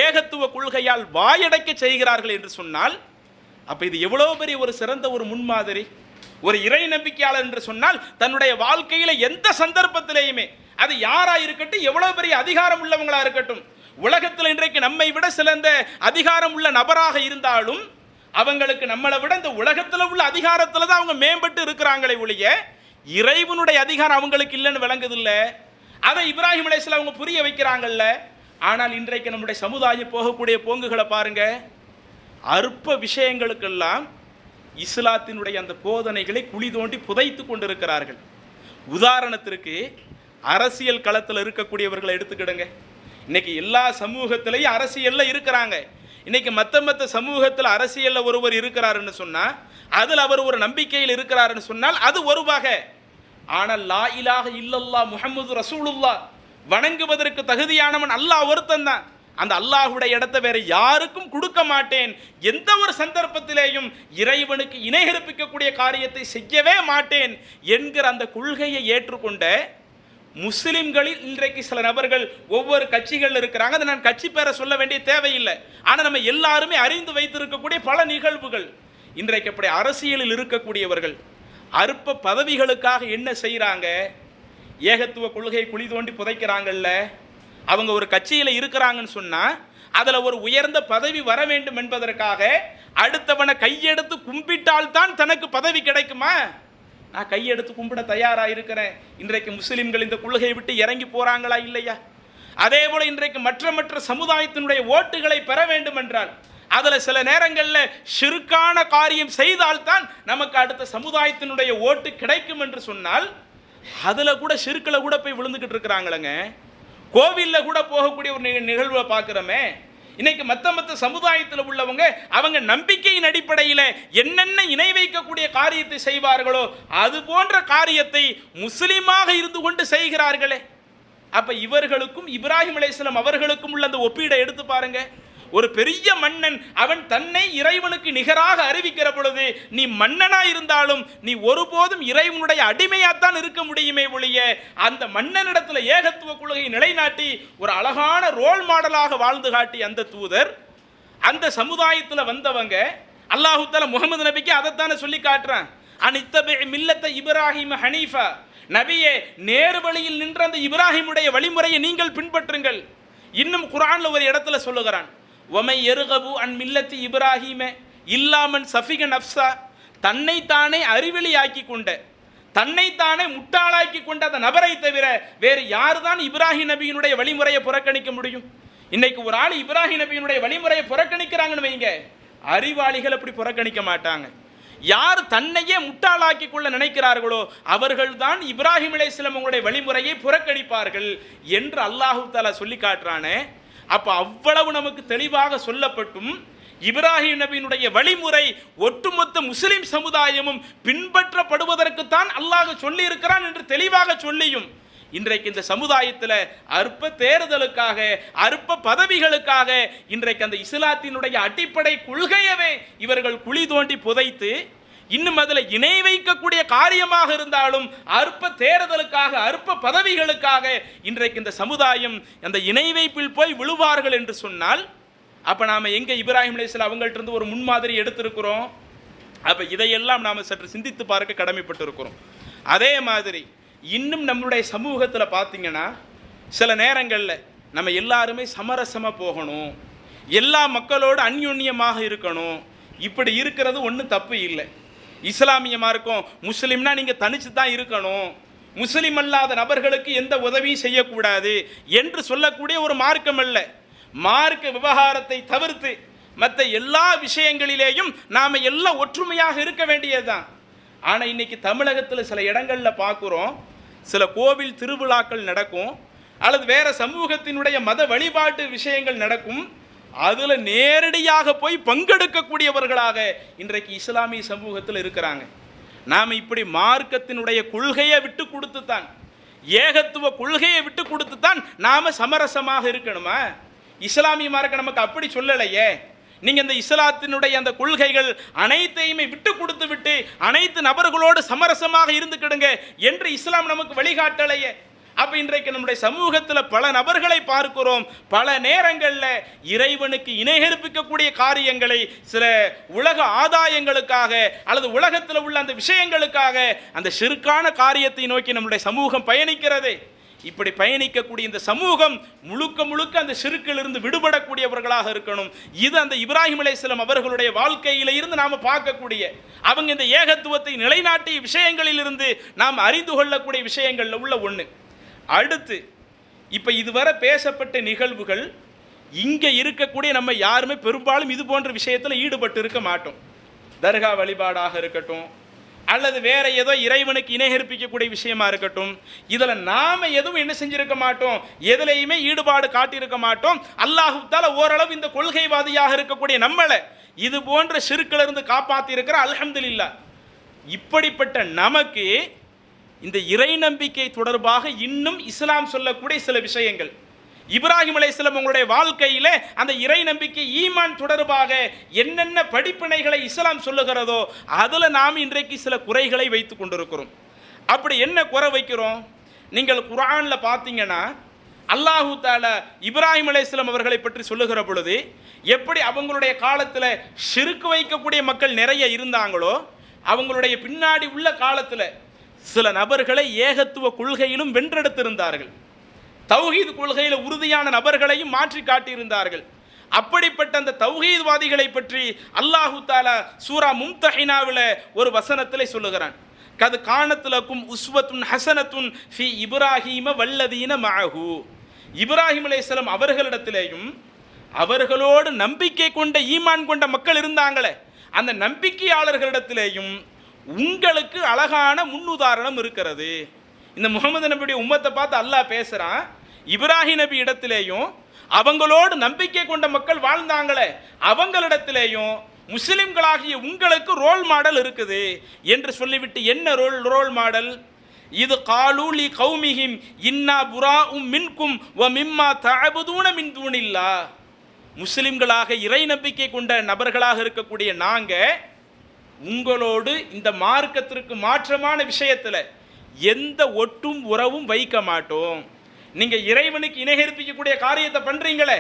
ஏகத்துவ கொள்கையால் வாயடைக்க செய்கிறார்கள் என்று சொன்னால், அப்ப இது எவ்வளவு பெரிய ஒரு சிறந்த ஒரு முன்மாதிரி. ஒரு இறை நம்பிக்கையாளர் என்று சொன்னால் தன்னுடைய வாழ்க்கையில எந்த சந்தர்ப்பத்திலேயுமே, அது யாரா இருக்கட்டும், எவ்வளவு பெரிய அதிகாரம் உள்ளவங்களா இருக்கட்டும், உலகத்தில் இன்றைக்கு நம்மை விட சிறந்த அதிகாரம் உள்ள நபராக இருந்தாலும் அவங்களுக்கு நம்மளை விட இந்த உலகத்தில் உள்ள அதிகாரத்தில் தான் அவங்க மேம்பட்டு இருக்கிறாங்களே ஒழிய இறைவனுடைய அதிகாரம் அவங்களுக்கு இல்லைன்னு விளங்குதில்லை. அதை இப்ராஹிம் அலைஹிஸ்ஸலாம் அவங்க புரிய வைக்கிறாங்கல்ல. ஆனால் இன்றைக்கு நம்முடைய சமுதாயம் போகக்கூடிய போங்குகளை பாருங்க. அற்ப விஷயங்களுக்கெல்லாம் இஸ்லாத்தினுடைய அந்த போதனைகளை குழி தோண்டி புதைத்து கொண்டிருக்கிறார்கள். உதாரணத்திற்கு அரசியல் களத்தில் இருக்கக்கூடியவர்களை எடுத்துக்கிடுங்க. இன்னைக்கு எல்லா சமூகத்திலையும் அரசியலில் இருக்கிறாங்க. இன்னைக்கு மற்ற சமூகத்தில் அரசியலில் ஒருவர் இருக்கிறாருன்னு சொன்னால், அதில் அவர் ஒரு நம்பிக்கையில் இருக்கிறாருன்னு சொன்னால் அது ஒரு வகை. ஆனால் லா இலாஹ இல்லல்லாஹ் முஹம்மது ரசூலுல்லாஹ் வணங்குவதற்கு தகுதியானவன் அல்லாஹ் ஒருத்தன் தான். அந்த அல்லாஹுடைய இடத்தை வேற யாருக்கும் கொடுக்க மாட்டேன், எந்த ஒரு சந்தர்ப்பத்திலேயும் இறைவனுக்கு இணை கற்பிக்கக்கூடிய காரியத்தை செய்யவே மாட்டேன் என்கிற அந்த கொள்கையை ஏற்றுக்கொண்ட முஸ்லிம்களில் இன்றைக்கு சில நபர்கள் ஒவ்வொரு கட்சிகள் இருக்கிறாங்க. அதை நான் கட்சி பேரை சொல்ல வேண்டிய தேவையில்லை. ஆனால் நம்ம எல்லாருமே அறிந்து வைத்திருக்கக்கூடிய பல நிகழ்வுகள். இன்றைக்கு அப்படி அரசியலில் இருக்கக்கூடியவர்கள் அற்ப பதவிகளுக்காக என்ன செய்கிறாங்க? ஏகத்துவ கொள்கையை குழி தோண்டி புதைக்கிறாங்கல்ல. அவங்க ஒரு கட்சியில் இருக்கிறாங்கன்னு சொன்னால் அதில் ஒரு உயர்ந்த பதவி வர வேண்டும் என்பதற்காக அடுத்தவனை கையெடுத்து கும்பிட்டால்தான் தனக்கு பதவி கிடைக்குமா? நான் கையெடுத்து கும்பிட தயாராக இருக்கிறேன். இன்றைக்கு முஸ்லிம்கள் இந்த கொள்கையை விட்டு இறங்கி போகிறாங்களா இல்லையா? அதே போல இன்றைக்கு மற்ற சமுதாயத்தினுடைய ஓட்டுகளை பெற வேண்டும் என்றால் அதில் சில நேரங்களில் ஷிர்கான காரியம் செய்தால்தான் நமக்கு அடுத்த சமுதாயத்தினுடைய ஓட்டு கிடைக்கும் என்று சொன்னால், அதில் கூட ஷிர்கில் கூட போய் விழுந்துக்கிட்டு இருக்கிறாங்களேங்க. கோவிலில் கூட போகக்கூடிய ஒரு நிகழ்வை பார்க்குறோமே. இன்னைக்கு மற்ற சமுதாயத்தில் உள்ளவங்க அவங்க நம்பிக்கையின் அடிப்படையில் என்னென்ன இணை வைக்கக்கூடிய காரியத்தை செய்வார்களோ அது போன்ற காரியத்தை முஸ்லீமாக இருந்து கொண்டு செய்கிறார்களே. அப்ப இவர்களுக்கும் இப்ராஹிம் அலைஹிஸ்ஸலாம் அவர்களுக்கும் உள்ள அந்த ஒப்பீடை எடுத்து பாருங்க. ஒரு பெரிய மன்னன் அவன் தன்னை இறைவனுக்கு நிகராக அறிவிக்கிற பொழுது, நீ மன்னனா இருந்தாலும் நீ ஒருபோதும் இறைவனுடைய அடிமையாத்தான் இருக்க முடியுமே ஒழிய அந்த மன்னனிடத்தில் ஏகத்துவ கொள்கையை நிலைநாட்டி ஒரு அழகான ரோல் மாடலாக வாழ்ந்து காட்டி அந்த தூதர், அந்த சமுதாயத்தில் வந்தவங்க அல்லாஹு தஆலா முஹம்மது நபிக்கு அதைத்தானே சொல்லி காட்டுறான். அனித்தபி மில்லத்த இப்ராஹிம் ஹனீஃபா, நபியே நேர் வழியில் நின்ற அந்த இப்ராஹிமுடைய வழிமுறையை நீங்கள் பின்பற்றுங்கள். இன்னும் குர்ஆன்ல ஒரு இடத்துல சொல்லுகிறான், ஒமை எருகபு அன் மில்லத்தி இப்ராஹிம இல்லாமன் சஃபிக நப்சா, தன்னைத்தானே அறிவெளியாக்கி கொண்ட, தன்னைத்தானே முட்டாளாக்கி கொண்ட அந்த நபரை தவிர வேறு யார் தான் இப்ராஹிம் நபியினுடைய வழிமுறையை புறக்கணிக்க முடியும்? இன்னைக்கு ஒரு ஆள் இப்ராஹிம் நபியினுடைய வழிமுறையை புறக்கணிக்கிறாங்கன்னு வைங்க, அறிவாளிகள் அப்படி புறக்கணிக்க மாட்டாங்க. யார் தன்னையே முட்டாளாக்கி கொள்ள நினைக்கிறார்களோ அவர்கள் தான் இப்ராஹிம் அலைஹிஸ்ஸலாம் அவங்களுடைய வழிமுறையை புறக்கணிப்பார்கள் என்று அல்லாஹு தஆலா சொல்லி காட்டுறானே. அப்ப அவ்வளவு நமக்கு தெளிவாக சொல்லப்பட்டும் இப்ராஹிம் நபியினுடைய வழிமுறை ஒட்டுமொத்த முஸ்லிம் சமுதாயமும் பின்பற்றப்படுவதற்குத்தான் அல்லாஹ் சொல்லி இருக்கிறான் என்று தெளிவாக சொல்லியும் இன்றைக்கு இந்த சமுதாயத்தில் அற்ப தேர்தலுக்காக, அற்ப பதவிகளுக்காக இன்றைக்கு அந்த இஸ்லாத்தினுடைய அடிப்படை கொள்கையவே இவர்கள் குழி தோண்டி புதைத்து, இன்னும் அதில் இணை வைக்கக்கூடிய காரியமாக இருந்தாலும் அற்ப தேர்தலுக்காக, அற்ப பதவிகளுக்காக இன்றைக்கு இந்த சமுதாயம் அந்த இணை வைப்பில் போய் விழுவார்கள் என்று சொன்னால், அப்போ நாம் எங்கே இப்ராஹிம் அலைஹிஸ்ஸலாம் அவங்கள்ட்ட இருந்து ஒரு முன்மாதிரி எடுத்திருக்கிறோம்? அப்போ இதையெல்லாம் நாம் சற்று சிந்தித்து பார்க்க கடமைப்பட்டு இருக்கிறோம். அதே மாதிரி இன்னும் நம்முடைய சமூகத்தில் பார்த்தீங்கன்னா, சில நேரங்களில் நம்ம எல்லாருமே சமரசமாக போகணும், எல்லா மக்களோடு அந்யோன்யமாக இருக்கணும். இப்படி இருக்கிறது ஒன்றும் தப்பு இல்லை. இஸ்லாமியமாக இருக்கும், முஸ்லீம்னா நீங்கள் தனிச்சு தான் இருக்கணும், முஸ்லீம் அல்லாத நபர்களுக்கு எந்த உதவியும் செய்யக்கூடாது என்று சொல்லக்கூடிய ஒரு மார்க்கம் அல்ல. மார்க்க விவகாரத்தை தவிர்த்து மற்ற எல்லா விஷயங்களிலேயும் நாம் எல்லாம் ஒற்றுமையாக இருக்க வேண்டியதுதான். ஆனால் இன்னைக்கு தமிழகத்தில் சில இடங்களில் பார்க்குறோம், சில கோவில் திருவிழாக்கள் நடக்கும், அல்லது வேற சமூகத்தினுடைய மத வழிபாட்டு விஷயங்கள் நடக்கும். அதில் நேரடியாக போய் பங்கெடுக்கக்கூடியவர்களாக இன்றைக்கு இஸ்லாமிய சமூகத்தில் இருக்கிறாங்க. நாம் இப்படி மார்க்கத்தினுடைய கொள்கையை விட்டு கொடுத்து தான், ஏகத்துவ கொள்கையை விட்டு கொடுத்து தான் நாம் சமரசமாக இருக்கணுமா? இஸ்லாமிய மார்க்கம் நமக்கு அப்படி சொல்லலையே. நீங்கள் இந்த இஸ்லாத்தினுடைய அந்த கொள்கைகள் அனைத்தையுமே விட்டு கொடுத்து விட்டு அனைத்து நபர்களோடு சமரசமாக இருந்துக்கிடுங்க என்று இஸ்லாம் நமக்கு வழிகாட்டலையே. அப்போ இன்றைக்கு நம்முடைய சமூகத்தில் பல நபர்களை பார்க்கிறோம், பல நேரங்களில் இறைவனுக்கு இணைகற்பிக்கக்கூடிய காரியங்களை சில உலக ஆதாயங்களுக்காக அல்லது உலகத்தில் உள்ள அந்த விஷயங்களுக்காக அந்த ஷிர்கான காரியத்தை நோக்கி நம்முடைய சமூகம் பயணிக்கிறது. இப்படி பயணிக்கக்கூடிய இந்த சமூகம் முழுக்க முழுக்க அந்த ஷிர்க்கிலிருந்து விடுபடக்கூடியவர்களாக இருக்கணும். இது அந்த இப்ராஹிம் அலைஹிஸ்ஸலாம் அவர்களுடைய வாழ்க்கையில இருந்து நாம் பார்க்கக்கூடிய, அவங்க இந்த ஏகத்துவத்தை நிலைநாட்டிய விஷயங்களிலிருந்து நாம் அறிந்து கொள்ளக்கூடிய விஷயங்களில் உள்ள ஒன்று. அடுத்து இப்போ இதுவரை பேசப்பட்ட நிகழ்வுகள், இங்கே இருக்கக்கூடிய நம்ம யாருமே பெரும்பாலும் இது போன்ற விஷயத்தில் ஈடுபட்டு இருக்க மாட்டோம். தர்கா வழிபாடாக இருக்கட்டும், அல்லது வேற ஏதோ இறைவனுக்கு இணைகற்பிக்கக்கூடிய விஷயமா இருக்கட்டும், இதில் நாம் எதுவும் என்ன செஞ்சிருக்க மாட்டோம், எதுலையுமே ஈடுபாடு காட்டியிருக்க மாட்டோம். அல்லாஹ் தஆலா ஓரளவு இந்த கொள்கைவாதியாக இருக்கக்கூடிய நம்மளை இது போன்ற ஷிர்க்கிலிருந்து காப்பாற்றி இருக்கிற அல்ஹம்துலில்லாஹ். இப்படிப்பட்ட நமக்கு இந்த இறை நம்பிக்கை தொடர்பாக இன்னும் இஸ்லாம் சொல்லக்கூடிய சில விஷயங்கள், இப்ராஹிம் அலைஹிஸ்ஸலாம் உங்களுடைய வாழ்க்கையில் அந்த இறை நம்பிக்கை ஈமான் தொடர்பாக என்னென்ன படிப்பினைகளை இஸ்லாம் சொல்லுகிறதோ அதில் நாம் இன்றைக்கு சில குறைகளை வைத்து கொண்டிருக்கிறோம். அப்படி என்ன குறை வைக்கிறோம்? நீங்கள் குர்ஆனில் பார்த்தீங்கன்னா அல்லாஹு தஆலா இப்ராஹிம் அலைஹிஸ்ஸலாம் அவர்களை பற்றி சொல்லுகிற பொழுது, எப்படி அவங்களுடைய காலத்தில் ஷிர்க் வைக்கக்கூடிய மக்கள் நிறைய இருந்தாங்களோ, அவங்களுடைய பின்னாடி உள்ள காலத்தில் சில நபர்களை ஏகத்துவ கொள்கையிலும் வென்றெடுத்திருந்தார்கள், தௌஹீத் கொள்கையில் உறுதியான நபர்களையும் மாற்றி காட்டியிருந்தார்கள். அப்படிப்பட்ட அந்த தௌஹீத்வாதிகளை பற்றி அல்லாஹு தஆலா சூரா மும்தஹினாவில் ஒரு வசனத்தில் சொல்லுகிறான், கது கானத்துலக்கும் உஸ்வத்துன் ஹசனத்துன் ஃபி இப்ராஹீம வல்லதீன மஅஹு. இப்ராஹிம் அலைஹிஸ்ஸலாம் அவர்களிடத்திலேயும் அவர்களோடு நம்பிக்கை கொண்ட ஈமான் கொண்ட மக்கள் இருந்தாங்களே, அந்த நம்பிக்கையாளர்களிடத்திலேயும் உங்களுக்கு அழகான முன்னுதாரணம் இருக்கிறது. இந்த முகமது நபியுடைய உம்மத்தை பார்த்து அல்லாஹ் பேசுகிறான், இப்ராஹிம் நபி இடத்திலேயும் அவங்களோடு நம்பிக்கை கொண்ட மக்கள் வாழ்ந்தாங்களே அவங்களிடத்திலேயும் முஸ்லிம்களாகிய உங்களுக்கு ரோல் மாடல் இருக்குது என்று சொல்லிவிட்டு, என்ன ரோல் மாடல்? இது காலூலி கௌமிஹிம் இன்னா புராஉம் மின்கும் வ மிம்மா தஅபுதூன மின் தூனில்லாஹ். முஸ்லிம்களாக இறை நம்பிக்கை கொண்ட நபர்களாக இருக்கக்கூடிய நாங்கள் உங்களோடு இந்த மார்க்கத்திற்கு மாற்றமான விஷயத்தில் எந்த ஒட்டும் உறவும் வைக்க மாட்டோம். நீங்கள் இறைவனுக்கு இணைகற்பிக்கக்கூடிய காரியத்தை பண்ணுறீங்களே,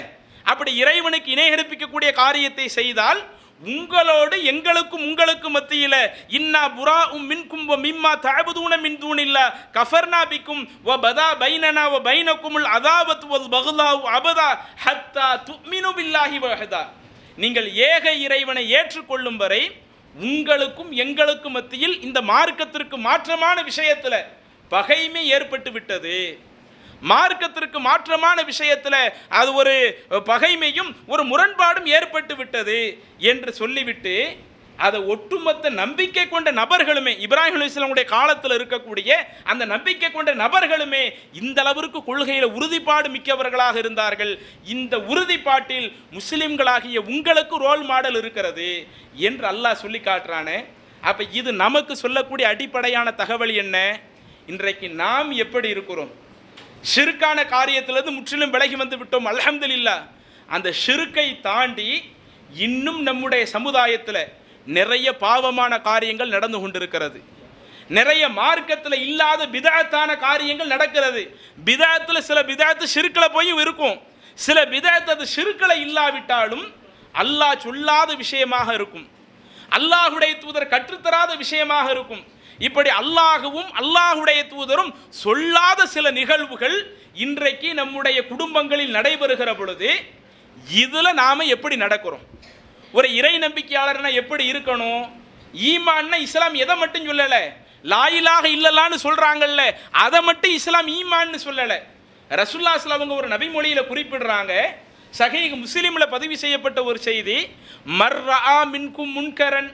அப்படி இறைவனுக்கு இணைகற்பிக்கக்கூடிய காரியத்தை செய்தால் உங்களோடு எங்களுக்கும் உங்களுக்கு மத்தியில் இன்னா புராஉம் மின்கும் வ மிம்மா தஅபுதூன மின் தூனில்லாஹ் கஃபர்னா பிக்கும் வ பதா பைனனா வ பைனகுமுல் அதாவத்து வல் பக்லாஉ அபதா ஹத்தா துமினு பில்லாஹி வஹதா. நீங்கள் ஏக இறைவனை ஏற்றுக்கொள்ளும் வரை உங்களுக்கும் எங்களுக்கு மத்தியில் இந்த மார்க்கத்திற்கு மாற்றமான விஷயத்தில் பகைமை ஏற்பட்டு விட்டது. மார்க்கத்திற்கு மாற்றமான விஷயத்தில் அது ஒரு பகைமையும் ஒரு முரண்பாடும் ஏற்பட்டு விட்டது என்று சொல்லிவிட்டு, அதை ஒட்டுமொத்த நம்பிக்கை கொண்ட நபர்களுமே, இப்ராஹிம் அலைஹிஸ்ஸலாமுடைய காலத்தில் இருக்கக்கூடிய அந்த நம்பிக்கை கொண்ட நபர்களுமே இந்த அளவிற்கு கொள்கையில் உறுதிப்பாடு மிக்கவர்களாக இருந்தார்கள். இந்த உறுதிப்பாட்டில் முஸ்லிம்களாகிய உங்களுக்கு ரோல் மாடல் இருக்கிறது என்று அல்லாஹ் சொல்லி காட்டுறானே. அப்போ இது நமக்கு சொல்லக்கூடிய அடிப்படையான தகவல் என்ன? இன்றைக்கு நாம் எப்படி இருக்கிறோம்? ஷிர்கான காரியத்திலிருந்து முற்றிலும் விலகி வந்து விட்டோம், அல்ஹம்துலில்லாஹ். அந்த ஷிர்கை தாண்டி இன்னும் நம்முடைய சமுதாயத்தில் நிறைய பாவமான காரியங்கள் நடந்து கொண்டிருக்கிறது. நிறைய மார்க்கத்தில் இல்லாத பிதஅத்தான காரியங்கள் நடக்கிறது. பிதஅத்தில் சில பிதஅத்து ஷிர்கில் போய் இருக்கும், சில பிதஅத்து அது ஷிர்கில் இல்லாவிட்டாலும் அல்லாஹ் சொல்லாத விஷயமாக இருக்கும், அல்லாஹுடைய தூதர் கற்றுத்தராத விஷயமாக இருக்கும். இப்படி அல்லாஹுவும் அல்லாஹுடைய தூதரும் சொல்லாத சில நிகழ்வுகள் இன்றைக்கு நம்முடைய குடும்பங்களில் நடைபெறுகிற பொழுது இதில் நாம் எப்படி நடக்கிறோம்? ஒரு இறை நம்பிக்கையாளர்னா எப்படி இருக்கணும்? ஈமான்னா இஸ்லாம் எதை மட்டும் சொல்லலை, லா இலாஹ இல்லல்லான்னு சொல்கிறாங்கல்ல, அதை மட்டும் இஸ்லாம் ஈமான்னு சொல்லலை. ரசூலுல்லாஹி ஸல்லல்லாஹு அலைஹி வஸல்லம் ஒரு நபிமொழியில் குறிப்பிடுறாங்க, சஹீஹ் முஸ்லிமில் பதிவு செய்யப்பட்ட ஒரு செய்தி, மர்ரஆ மின்கும் முன்கரன்,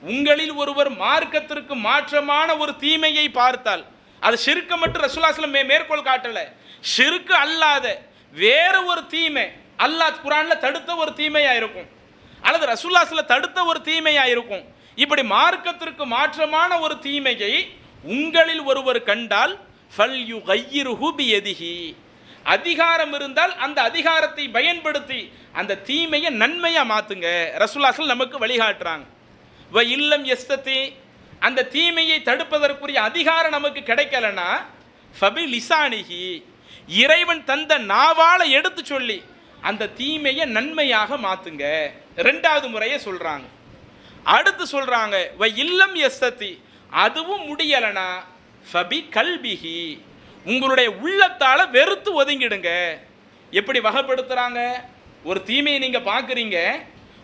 உங்களில் ஒருவர் மார்க்கத்திற்கு மாற்றமான ஒரு தீமையை பார்த்தால், அது ஷிர்க் மட்டும் ரசூலுல்லாஹி ஸல்லல்லாஹு அலைஹி வஸல்லம் மேற்கோள் காட்டலை, ஷிர்க் அல்லாத வேற ஒரு தீமை அல்லாஹ் குர்ஆனில் தடுத்த ஒரு தீமையாக இருக்கும், அல்லது ரசூலுல்லாஹி ஸல்லல்லாஹு அலைஹி வஸல்லம் தடுத்த ஒரு தீமையாக இருக்கும். இப்படி மார்க்கத்திற்கு மாற்றமான ஒரு தீமையை உங்களில் ஒருவர் கண்டால் ஃபல்யுகையிர்ஹு பியதிஹி, அதிகாரம் இருந்தால் அந்த அதிகாரத்தை பயன்படுத்தி அந்த தீமையை நன்மையாக மாற்றுங்க. ரசூலுல்லாஹி ஸல்லல்லாஹு அலைஹி வஸல்லம் நமக்கு வழிகாட்டுறாங்க. வ இல்லம் யஸ்ததி, அந்த தீமையை தடுப்பதற்குரிய அதிகாரம் நமக்கு கிடைக்கலனா ஃபபி லிசானிஹி, இறைவன் தந்த நாவால எடுத்து சொல்லி அந்த தீமையை நன்மையாக மாற்றுங்க. ரெண்டாவது முறையை சொல்கிறாங்க. அடுத்து சொல்கிறாங்க, வ இல்லம் யஸ்ததி, அதுவும் முடியலனா ஃபபி கல்பிஹி, உங்களுடைய உள்ளத்தால் வெறுத்து ஒதுங்கிடுங்க. எப்படி வகைப்படுத்துகிறாங்க? ஒரு தீமையை நீங்கள் பார்க்குறீங்க,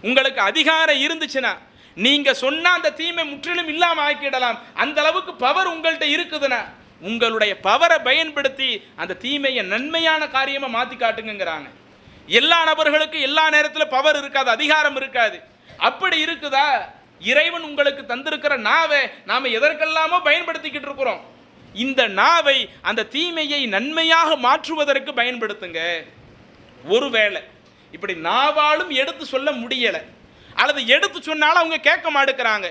உங்களுக்கு அதிகாரம் இருந்துச்சுன்னா நீங்கள் சொன்னால் அந்த தீமை முற்றிலும் இல்லாமல் ஆக்கிடலாம். அந்த அளவுக்கு பவர் உங்கள்கிட்ட இருக்குதுன்னா உங்களுடைய பவரை பயன்படுத்தி அந்த தீமையை நன்மையான காரியமாக மாற்றி காட்டுங்கிறாங்க. எல்லா நபர்களுக்கும் எல்லா நேரத்தில் பவர் இருக்காது, அதிகாரம் இருக்காது. அப்படி இருக்குதா? இறைவன் உங்களுக்கு தந்திருக்கிற நாவை நாம் எதற்கெல்லாமோ பயன்படுத்திக்கிட்டு இருக்கிறோம். இந்த நாவை அந்த தீமையை நன்மையாக மாற்றுவதற்கு பயன்படுத்துங்க. ஒருவேளை இப்படி நாவாலும் எடுத்து சொல்ல முடியலை, அல்லது எடுத்து சொன்னாலும் அவங்க கேட்க மாட்டேங்கிறாங்க,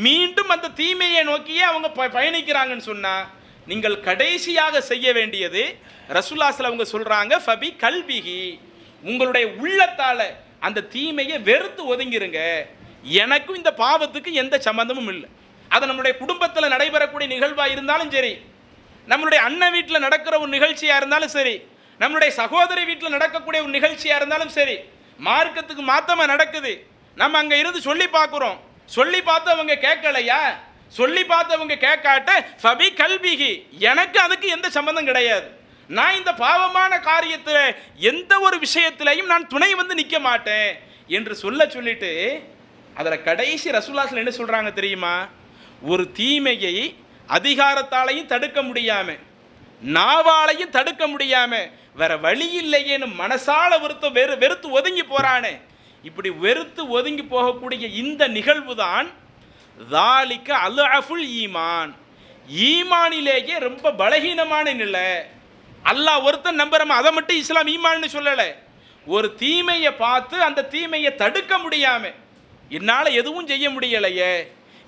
மீண்டும் அந்த தீமையை நோக்கியே அவங்க பயணிக்கிறாங்கன்னு சொன்னால் நீங்கள் கடைசியாக செய்ய வேண்டியது ரசூலுல்லாஹி ஸல்லல்லாஹு அலைஹி வஸல்லம் அவங்க சொல்கிறாங்க, ஃபபி கல்பிஹி, உங்களுடைய உள்ளத்தால் அந்த தீமையை வெறுத்து ஒதுங்கிருங்க. எனக்கும் இந்த பாவத்துக்கு எந்த சம்பந்தமும் இல்லை. அது நம்முடைய குடும்பத்தில் நடைபெறக்கூடிய நிகழ்வாக இருந்தாலும் சரி, நம்மளுடைய அண்ணன் வீட்டில் நடக்கிற ஒரு நிகழ்ச்சியாக இருந்தாலும் சரி, நம்மளுடைய சகோதரி வீட்டில் நடக்கக்கூடிய ஒரு நிகழ்ச்சியாக இருந்தாலும் சரி, மார்க்கத்துக்கு மாத்தமாக நடக்குது, நம்ம அங்கே இருந்து சொல்லி பார்க்குறோம், சொல்லி பார்த்து அவங்க கேட்கலையா, சொல்லி பார்த்து அவங்க கேட்காட்ட ஃபபி கல்பிஹி, எனக்கு அதுக்கு எந்த சம்பந்தம் கிடையாது, நான் இந்த பாவமான காரியத்தில் எந்த ஒரு விஷயத்திலையும் நான் துணை வந்து நிற்க மாட்டேன் என்று சொல்லிட்டு அதில் கடைசி ரசூலுல்லாஹி என்ன சொல்கிறாங்க தெரியுமா? ஒரு தீமையை அதிகாரத்தாலையும் தடுக்க முடியாமல், நாவாலையும் தடுக்க முடியாமல், வேற வழி இல்லையேன்னு மனசால வெறுத்து ஒதுங்கி போகிறானே, இப்படி வெறுத்து ஒதுங்கி போகக்கூடிய இந்த நிகழ்வு தான் தாலிக அல்அஃபுல் ஈமான், ஈமானிலேயே ரொம்ப பலகீனமான நிலை. அல்லாஹ் ஒருத்தன் நம்புறோம், அதை மட்டும் இஸ்லாம் ஈமான்னு சொல்லலை. ஒரு தீமையை பார்த்து அந்த தீமையை தடுக்க முடியாம, என்னால் எதுவும் செய்ய முடியலையே,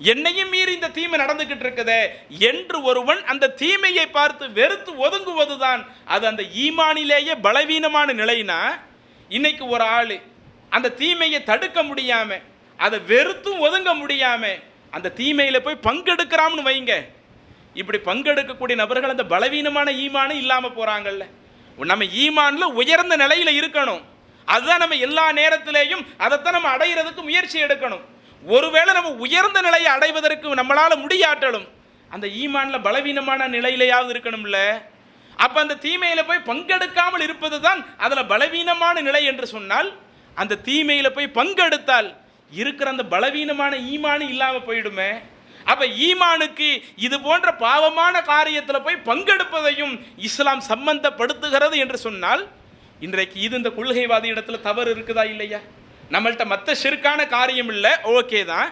என்னையும் மீறி இந்த தீமை நடந்துகிட்டு இருக்குதே என்று ஒருவன் அந்த தீமையை பார்த்து வெறுத்து ஒதுங்குவது தான் அது அந்த ஈமானிலேயே பலவீனமான நிலைனா. இன்னைக்கு ஒரு ஆள் அந்த தீமையை தடுக்க முடியாம, அதை வெறுத்தும் ஒதுங்க முடியாம அந்த தீமையில் போய் பங்கெடுக்கிறான்னு வைங்க, இப்படி பங்கெடுக்கக்கூடிய நபர்கள் அந்த பலவீனமான ஈமானும் இல்லாமல் போகிறாங்கல்ல. நம்ம ஈமானில் உயர்ந்த நிலையில் இருக்கணும், அதுதான் நம்ம எல்லா நேரத்திலேயும் அதைத்தான் நம்ம அடைகிறதுக்கு முயற்சி எடுக்கணும். ஒருவேளை நம்ம உயர்ந்த நிலையை அடைவதற்கு நம்மளால் முடியாட்டலும் அந்த ஈமானில் பலவீனமான நிலையிலையாவது இருக்கணும்ல. அப்போ அந்த தீமையில் போய் பங்கெடுக்காமல் இருப்பது தான் அதில் பலவீனமான நிலை என்று சொன்னால், அந்த தீமையில் போய் பங்கெடுத்தால் இருக்கிற அந்த பலவீனமான ஈமானு இல்லாமல் போயிடுமே. அப்போ ஈமானுக்கு இது போன்ற பாவமான காரியத்தில் போய் பங்கெடுப்பதையும் இஸ்லாம் சம்பந்தப்படுத்துகிறது என்று சொன்னால், இன்றைக்கு இது இந்த கொள்கைவாதி இடத்துல தவறு இருக்குதா இல்லையா? நம்மள்கிட்ட மற்ற ஷிர்கான காரியம் இல்லை, ஓகே தான்.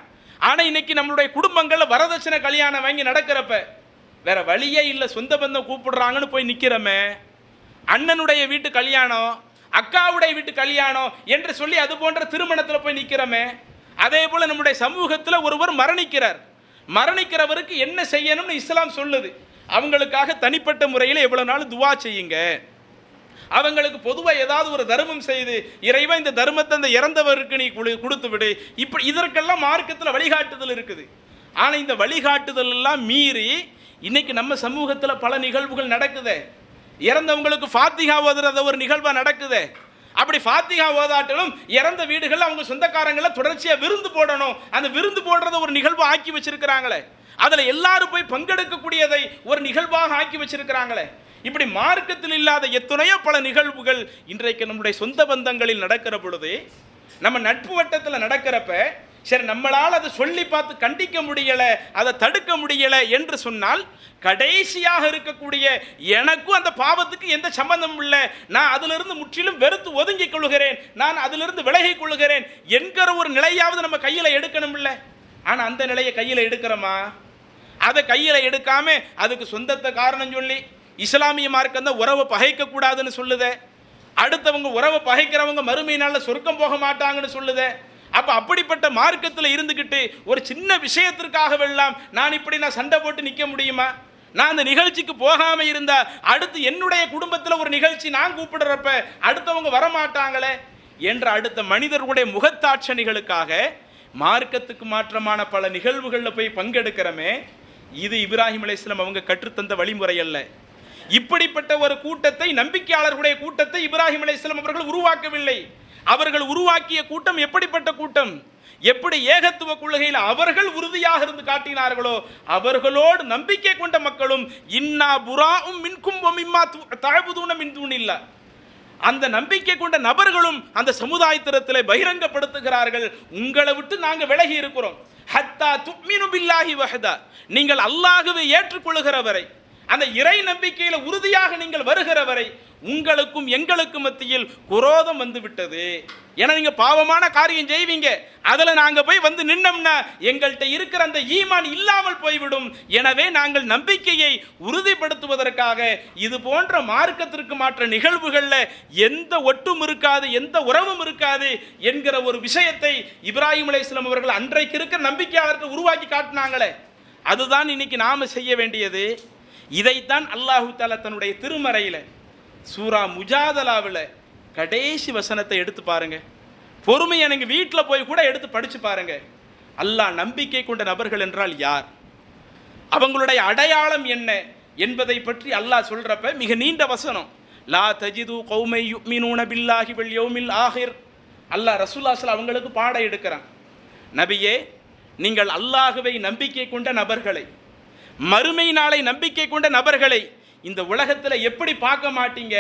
ஆனால் இன்னைக்கு நம்மளுடைய குடும்பங்களில் வரதட்சணை கல்யாணம் வாங்கி நடக்கிறப்ப வேற வழியே இல்லை, சொந்த பந்தம் கூப்பிடுறாங்கன்னு போய் நிற்கிறோமே. அண்ணனுடைய வீட்டு கல்யாணம், அக்காவுடைய வீட்டு கல்யாணம் என்று சொல்லி அது போன்ற திருமணத்தில் போய் நிற்கிறோமே. அதே போல் நம்முடைய சமூகத்தில் ஒருவர் மரணிக்கிறவருக்கு என்ன செய்யணும்னு இஸ்லாம் சொல்லுது. அவங்களுக்காக தனிப்பட்ட முறையில் எவ்வளவு நாள் துவா செய்யுங்க. அவங்களுக்கு பொதுவாக ஏதாவது ஒரு தர்மம் செய்து, இறைவா இந்த தர்மத்தை அந்த இறந்தவருக்கு நீ கொடுத்து விடு. இப்படி இதற்கெல்லாம் மார்க்கத்தில் வழிகாட்டுதல் இருக்குது. ஆனால் இந்த வழிகாட்டுதல் எல்லாம் மீறி இன்னைக்கு நம்ம சமூகத்தில் பல நிகழ்வுகள் நடக்குது. இறந்தவங்களுக்கு ஃபாத்திகா ஓதுறத ஒரு நிகழ்வாக நடக்குது. அப்படி ஃபாத்திகா ஓதாட்டலும் இறந்த வீடுகள் அவங்க சொந்தக்காரங்களை தொடர்ச்சியாக விருந்து போடணும். அந்த விருந்து போடுறத ஒரு நிகழ்வு ஆக்கி வச்சிருக்கிறாங்களே, அதில் எல்லாரும் போய் பங்கெடுக்கக்கூடியதை ஒரு நிகழ்வாக ஆக்கி வச்சிருக்கிறாங்களே. இப்படி மார்க்கத்தில் இல்லாத எத்தனையோ பல நிகழ்வுகள் இன்றைக்கு நம்முடைய சொந்த பந்தங்களில் நடக்கிற பொழுது, நம்ம நட்பு வட்டத்தில் நடக்கிறப்ப, சரி நம்மளால் அதை சொல்லி பார்த்து கண்டிக்க முடியலை, அதை தடுக்க முடியலை என்று சொன்னால், கடைசியாக இருக்கக்கூடிய எனக்கும் அந்த பாவத்துக்கு எந்த சம்பந்தமும் இல்லை, நான் அதிலிருந்து முற்றிலும் வெறுத்து ஒதுங்கிக் கொள்கிறேன், நான் அதிலிருந்து விலகிக் கொள்கிறேன் என்கிற ஒரு நிலையாவது நம்ம கையில் எடுக்கணும் இல்லை. ஆனால் அந்த நிலையை கையில் எடுக்கிறோமா? அதை கையில் எடுக்காம அதுக்கு சொந்தத்தை காரணம் சொல்லி இஸ்லாமிய மார்க்கம் தான் உறவை பகைக்க கூடாதுன்னு சொல்லுதே. அடுத்தவங்க உறவை பகைக்கிறவங்க மறுமை நாளில் சொர்க்கம் போக மாட்டாங்கன்னு சொல்லுதே. அப்போ அப்படிப்பட்ட மார்க்கத்தில் இருந்துக்கிட்டு ஒரு சின்ன விஷயத்திற்காக வெல்லாம் நான் சண்டை போட்டு நிற்க முடியுமா? நான் அந்த நிகழ்ச்சிக்கு போகாமல் இருந்தா அடுத்து என்னுடைய குடும்பத்தில் ஒரு நிகழ்ச்சி நான் கூப்பிடுறப்ப அடுத்தவங்க வரமாட்டாங்களே என்ற அடுத்த மனிதர்களுடைய முகத்தாட்சணிகளுக்காக மார்க்கத்துக்கு மாற்றமான பல நிகழ்வுகளில் போய் பங்கெடுக்கிறோமே, இது இப்ராஹிம் அலைஹிஸ்ஸலாம் அவங்க கற்றுத்தந்த வழிமுறை அல்ல. இப்படிப்பட்ட ஒரு கூட்டத்தை, நம்பிக்கையாளர்களுடைய கூட்டத்தை இப்ராஹிம் அலைஹிஸ்ஸலாம் அவர்கள் உருவாக்கவில்லை. அவர்கள் உருவாக்கிய கூட்டம் எப்படிப்பட்ட கூட்டம்? எப்படி ஏகத்துவ கொள்கையில் அவர்கள் உறுதியாக இருந்து காட்டினார்களோ அவர்களோடு நம்பிக்கை கொண்ட மக்களும் இன்னா புராஉம் மின்கும் வ மிம்மா தஅபுதூன மின் தூனில்லாஹ், அந்த நம்பிக்கை கொண்ட நபர்களும் அந்த சமுதாயத்திலே பகிரங்கப்படுத்துகிறார்கள், உங்களை விட்டு நாங்கள் விலகி இருக்கிறோம். ஹத்தா துமினு பில்லாஹி வஹதா, நீங்கள் அல்லாஹ்வை ஏற்றுக்கொள்கிற வரை, அந்த இறை நம்பிக்கையில் உறுதியாக நீங்கள் வருகிற வரை உங்களுக்கும் எங்களுக்கும் மத்தியில் குரோதம் வந்து விட்டது. ஏன்னா நீங்க பாவமான காரியம் செய்வீங்க, அதில் நாங்கள் போய் வந்து நின்னோம்னா எங்கள்கிட்ட இருக்கிற அந்த ஈமான் இல்லாமல் போய்விடும். எனவே நாங்கள் நம்பிக்கையை உறுதிப்படுத்துவதற்காக இது போன்ற மார்க்கத்திற்கு மாற்ற நிகழ்வுகளில் எந்த ஒட்டும் இருக்காது, எந்த உறவும் இருக்காது என்கிற ஒரு விஷயத்தை இப்ராஹிம் அலைஹிஸ்ஸலாம் அவர்கள் அன்றைக்கு இருக்கிற நம்பிக்கையாளர்கள் உருவாக்கி காட்டினாங்களே, அதுதான் இன்னைக்கு நாம செய்ய வேண்டியது. இதைத்தான் அல்லாஹு தஆலா தன்னுடைய திருமறையில் சூரா முஜாதலாவில் கடைசி வசனத்தை எடுத்து பாருங்க. பொறுமையை நீங்கள் வீட்டில் போய் கூட எடுத்து படித்து பாருங்க. அல்லாஹ் நம்பிக்கை கொண்ட நபர்கள் என்றால் யார், அவங்களுடைய அடையாளம் என்ன என்பதை பற்றி அல்லாஹ் சொல்றப்ப மிக நீண்ட வசனம். லா தஜிது கௌமை யுமினூன பில்லாஹி வல் யௌமில் ஆஹிர். அல்லாஹ் ரசூலுல்லாஹி ஸல்லல்லாஹு அவங்களுக்கு பாடம் எடுக்கிறான். நபியே, நீங்கள் அல்லாஹ்வை நம்பிக்கை கொண்ட நபர்களை, மறுமை நாளை நம்பிக்கை கொண்ட நபர்களை இந்த உலகத்தில் எப்படி பார்க்க மாட்டீங்க?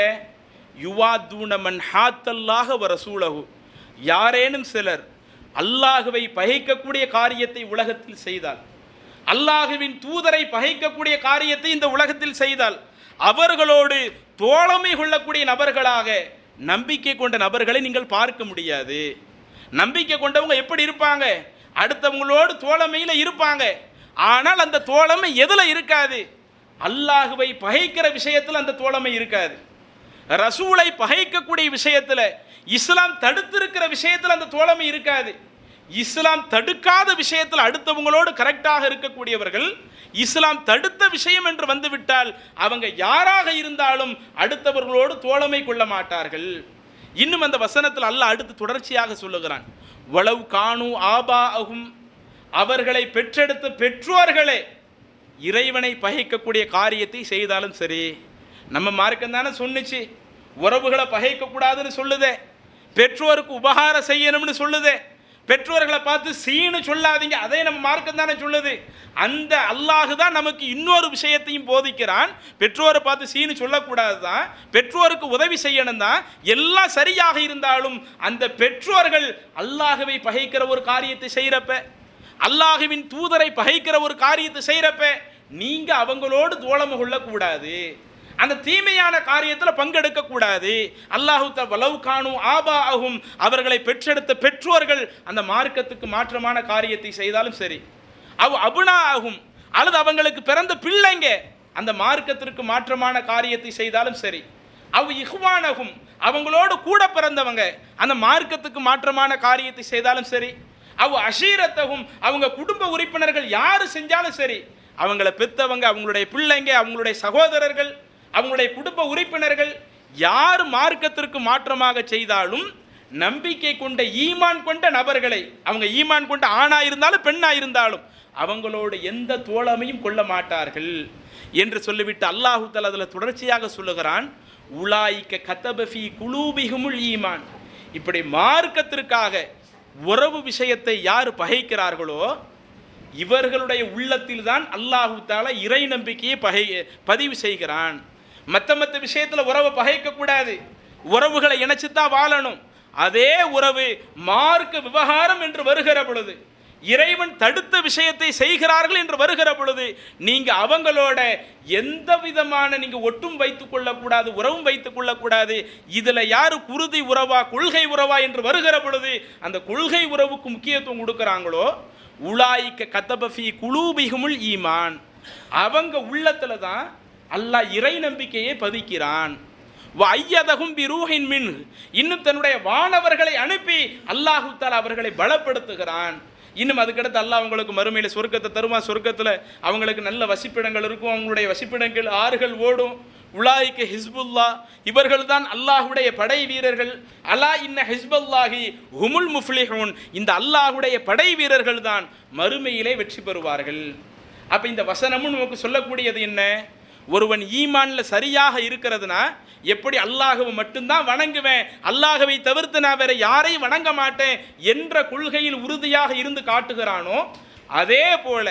யுவாதூன மன் ஹாத்தல்லாஹ வ ரசூலஹு, யாரேனும் சிலர் அல்லாஹுவை பகைக்கக்கூடிய காரியத்தை உலகத்தில் செய்தால், அல்லாஹுவின் தூதரை பகைக்கக்கூடிய காரியத்தை இந்த உலகத்தில் செய்தால், அவர்களோடு தோழமை கொள்ளக்கூடிய நபர்களாக நம்பிக்கை கொண்ட நபர்களை நீங்கள் பார்க்க முடியாது. நம்பிக்கை கொண்டவங்க எப்படி இருப்பாங்க? அடுத்தவங்களோடு தோழமையில் இருப்பாங்க. ஆனால் அந்த தோழமை எதில் இருக்காது? அல்லாஹுவை பகைக்கிற விஷயத்தில் அந்த தோழமை இருக்காது. ரசூலை பகைக்கக்கூடிய விஷயத்தில், இஸ்லாம் தடுத்திருக்கிற விஷயத்தில் அந்த தோழமை இருக்காது. இஸ்லாம் தடுக்காத விஷயத்தில் அடுத்தவங்களோடு கரெக்டாக இருக்கக்கூடியவர்கள், இஸ்லாம் தடுத்த விஷயம் என்று வந்துவிட்டால் அவங்க யாராக இருந்தாலும் அடுத்தவர்களோடு தோழமை கொள்ள மாட்டார்கள். இன்னும் அந்த வசனத்தில் அல்லாஹ் அடுத்து தொடர்ச்சியாக சொல்லுகிறான், வலவ் கானு ஆபா அகும், அவர்களை பெற்றெடுத்த பெற்றோர்களே இறைவனை பகைக்கக்கூடிய காரியத்தை செய்தாலும் சரி. நம்ம மார்க்கம் தானே சொன்னிச்சு உறவுகளை பகைக்கக்கூடாதுன்னு சொல்லுதே, பெற்றோருக்கு உபகாரம் செய்யணும்னு சொல்லுதே, பெற்றோர்களை பார்த்து சீனு சொல்லாதீங்க, அதே நம்ம மார்க்கம் தானே சொல்லுது. அந்த அல்லாஹ் தான் நமக்கு இன்னொரு விஷயத்தையும் போதிக்கிறான். பெற்றோரை பார்த்து சீனு சொல்லக்கூடாது தான், பெற்றோருக்கு உதவி செய்யணும் தான். எல்லாம் சரியாக இருந்தாலும் அந்த பெற்றோர்கள் அல்லாஹுவை பகைக்கிற ஒரு காரியத்தை செய்கிறப்ப, அல்லாஹுவின் தூதரை பகைக்கிற ஒரு காரியத்தை செய்கிறப்ப நீங்க அவங்களோடு தோழமை கொள்ளக்கூடாது, அந்த தீமையான காரியத்தில் பங்கெடுக்க கூடாது. அல்லாஹு தஆலா வலவ் கானு ஆபா ஆகும், அவர்களை பெற்றெடுத்த பெற்றோர்கள் அந்த மார்க்கத்துக்கு மாற்றமான காரியத்தை செய்தாலும் சரி, அபுனா ஆகும், அல்லது அவங்களுக்கு பிறந்த பிள்ளைங்க அந்த மார்க்கத்திற்கு மாற்றமான காரியத்தை செய்தாலும் சரி, இஹ்வானகும், அவங்களோடு கூட பிறந்தவங்க அந்த மார்க்கத்துக்கு மாற்றமான காரியத்தை செய்தாலும் சரி, அஷீரத்தகும், அவங்க குடும்ப உறுப்பினர்கள் யாரு செஞ்சாலும் சரி, அவங்கள பெற்றவங்க, அவங்களுடைய பிள்ளைங்க, அவங்களுடைய சகோதரர்கள், அவங்களுடைய குடும்ப உறுப்பினர்கள் யார் மார்க்கத்திற்கு மாற்றமாக செய்தாலும் நம்பிக்கை கொண்ட ஈமான் கொண்ட நபர்களை, அவங்க ஈமான் கொண்ட ஆணா இருந்தாலும் பெண்ணா இருந்தாலும் அவங்களோடு எந்த தோழமையும் கொள்ள மாட்டார்கள் என்று சொல்லிவிட்டு அல்லாஹு தஆலா அதில் தொடர்ச்சியாக சொல்லுகிறான், உலாயிக்க கதபஃபி குலூபிஹுமுல் ஈமான். இப்படி மார்க்கத்திற்காக உறவு விஷயத்தை யார் பகைக்கிறார்களோ இவர்களுடைய உள்ளத்தில் தான் அல்லாஹு தஆலா இறை நம்பிக்கையை பதிவு செய்கிறான். மற்ற விஷயத்தில் உறவை பகைக்கக்கூடாது, உறவுகளை இணைச்சு தான் வாழணும். அதே உறவு மார்க்க விவகாரம் என்று வருகிற பொழுது, இறைவன் தடுத்த விஷயத்தை செய்கிறார்கள் என்று வருகிற பொழுது, நீங்க அவங்களோட எந்த விதமான நீங்க ஒட்டும் வைத்துக் கொள்ளக்கூடாது, உறவும் வைத்துக் கொள்ளக்கூடாது. இதுல யாரு குருதி உறவா கொள்கை உறவா என்று வருகிற பொழுது அந்த கொள்கை உறவுக்கு முக்கியத்துவம் கொடுக்கிறாங்களோ உலாயிக்க கதபஃபி குலூபிஹுமுல் ஈமான், அவங்க உள்ளத்துல தான் அல்லாஹ் இறை நம்பிக்கையை பதிக்கிறான். வஅய்யதஹும் பிரூஹின் மின், இன்னும் தன்னுடைய வானவர்களை அனுப்பி அல்லாஹு தஆலா அவர்களை பலப்படுத்துகிறான். இன்னும் அதுக்கடுத்து அல்லாஹ் அவங்களுக்கு மறுமையில் சொர்க்கத்தை தருமா, சொர்க்கத்தில் அவங்களுக்கு நல்ல வசிப்பிடங்கள் இருக்கும், அவங்களுடைய வசிப்பிடங்கள் ஆறுகள் ஓடும். உலாயிக்க ஹிஸ்புல்லா, இவர்கள் தான் அல்லாஹுடைய படை வீரர்கள். அலா இன்ன ஹிஸ்புல்லாஹி ஹுமுல் முஃப்லிஹூன், இந்த அல்லாஹுடைய படை வீரர்கள் தான் மறுமையிலே வெற்றி பெறுவார்கள். அப்போ இந்த வசனமும் நமக்கு சொல்லக்கூடியது என்ன? ஒருவன் ஈமான்ல சரியாக இருக்கிறதுனா, எப்படி அல்லாஹ்வை மட்டும்தான் வணங்குவேன், அல்லாஹ்வை தவிர்த்து நான் வேற யாரையும் வணங்க மாட்டேன் என்ற கொள்கையில் உறுதியாக இருந்து காட்டுகிறானோ, அதே போல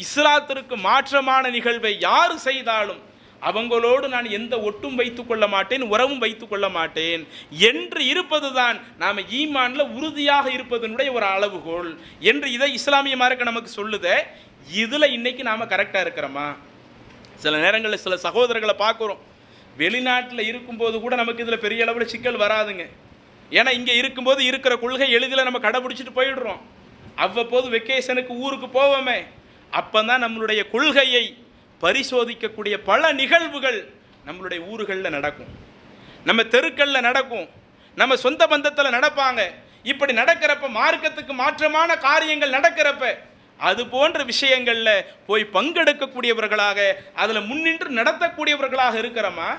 இஸ்லாத்திற்கு மாற்றமான நிகழ்வை யார் செய்தாலும் அவங்களோடு நான் எந்த ஒட்டும் வைத்துக் கொள்ள மாட்டேன், உறவும் வைத்துக் கொள்ள மாட்டேன் என்று இருப்பதுதான் நாம் ஈமான்ல உறுதியாக இருப்பதனுடைய ஒரு அளவுகோல் என்று இதை இஸ்லாமிய மார்க்கம் நமக்கு சொல்லுதே. இதுல இன்னைக்கு நாம கரெக்டா இருக்கிறோமா? சில நேரங்களில் சில சகோதரர்களை பார்க்குறோம், வெளிநாட்டில் இருக்கும்போது கூட நமக்கு இதில் பெரிய அளவில் சிக்கல் வராதுங்க. ஏன்னா இங்கே இருக்கும்போது இருக்கிற கொள்கை எளிதில் நம்ம கடைபிடிச்சிட்டு போயிடுறோம். அவ்வப்போது வெக்கேஷனுக்கு ஊருக்கு போவோமே, அப்போ தான் நம்மளுடைய கொள்கையை பரிசோதிக்கக்கூடிய பல நிகழ்வுகள் நம்மளுடைய ஊர்களில் நடக்கும், நம்ம தெருக்களில் நடக்கும், நம்ம சொந்த பந்தத்தில் நடப்பாங்க. இப்படி நடக்கிறப்ப, மார்க்கத்துக்கு மாற்றமான காரியங்கள் நடக்கிறப்ப, அது போன்ற விஷயங்களில் போய் பங்கெடுக்கக்கூடியவர்களாக, அதில் முன்னின்று நடத்தக்கூடியவர்களாக இருக்கிறோமா?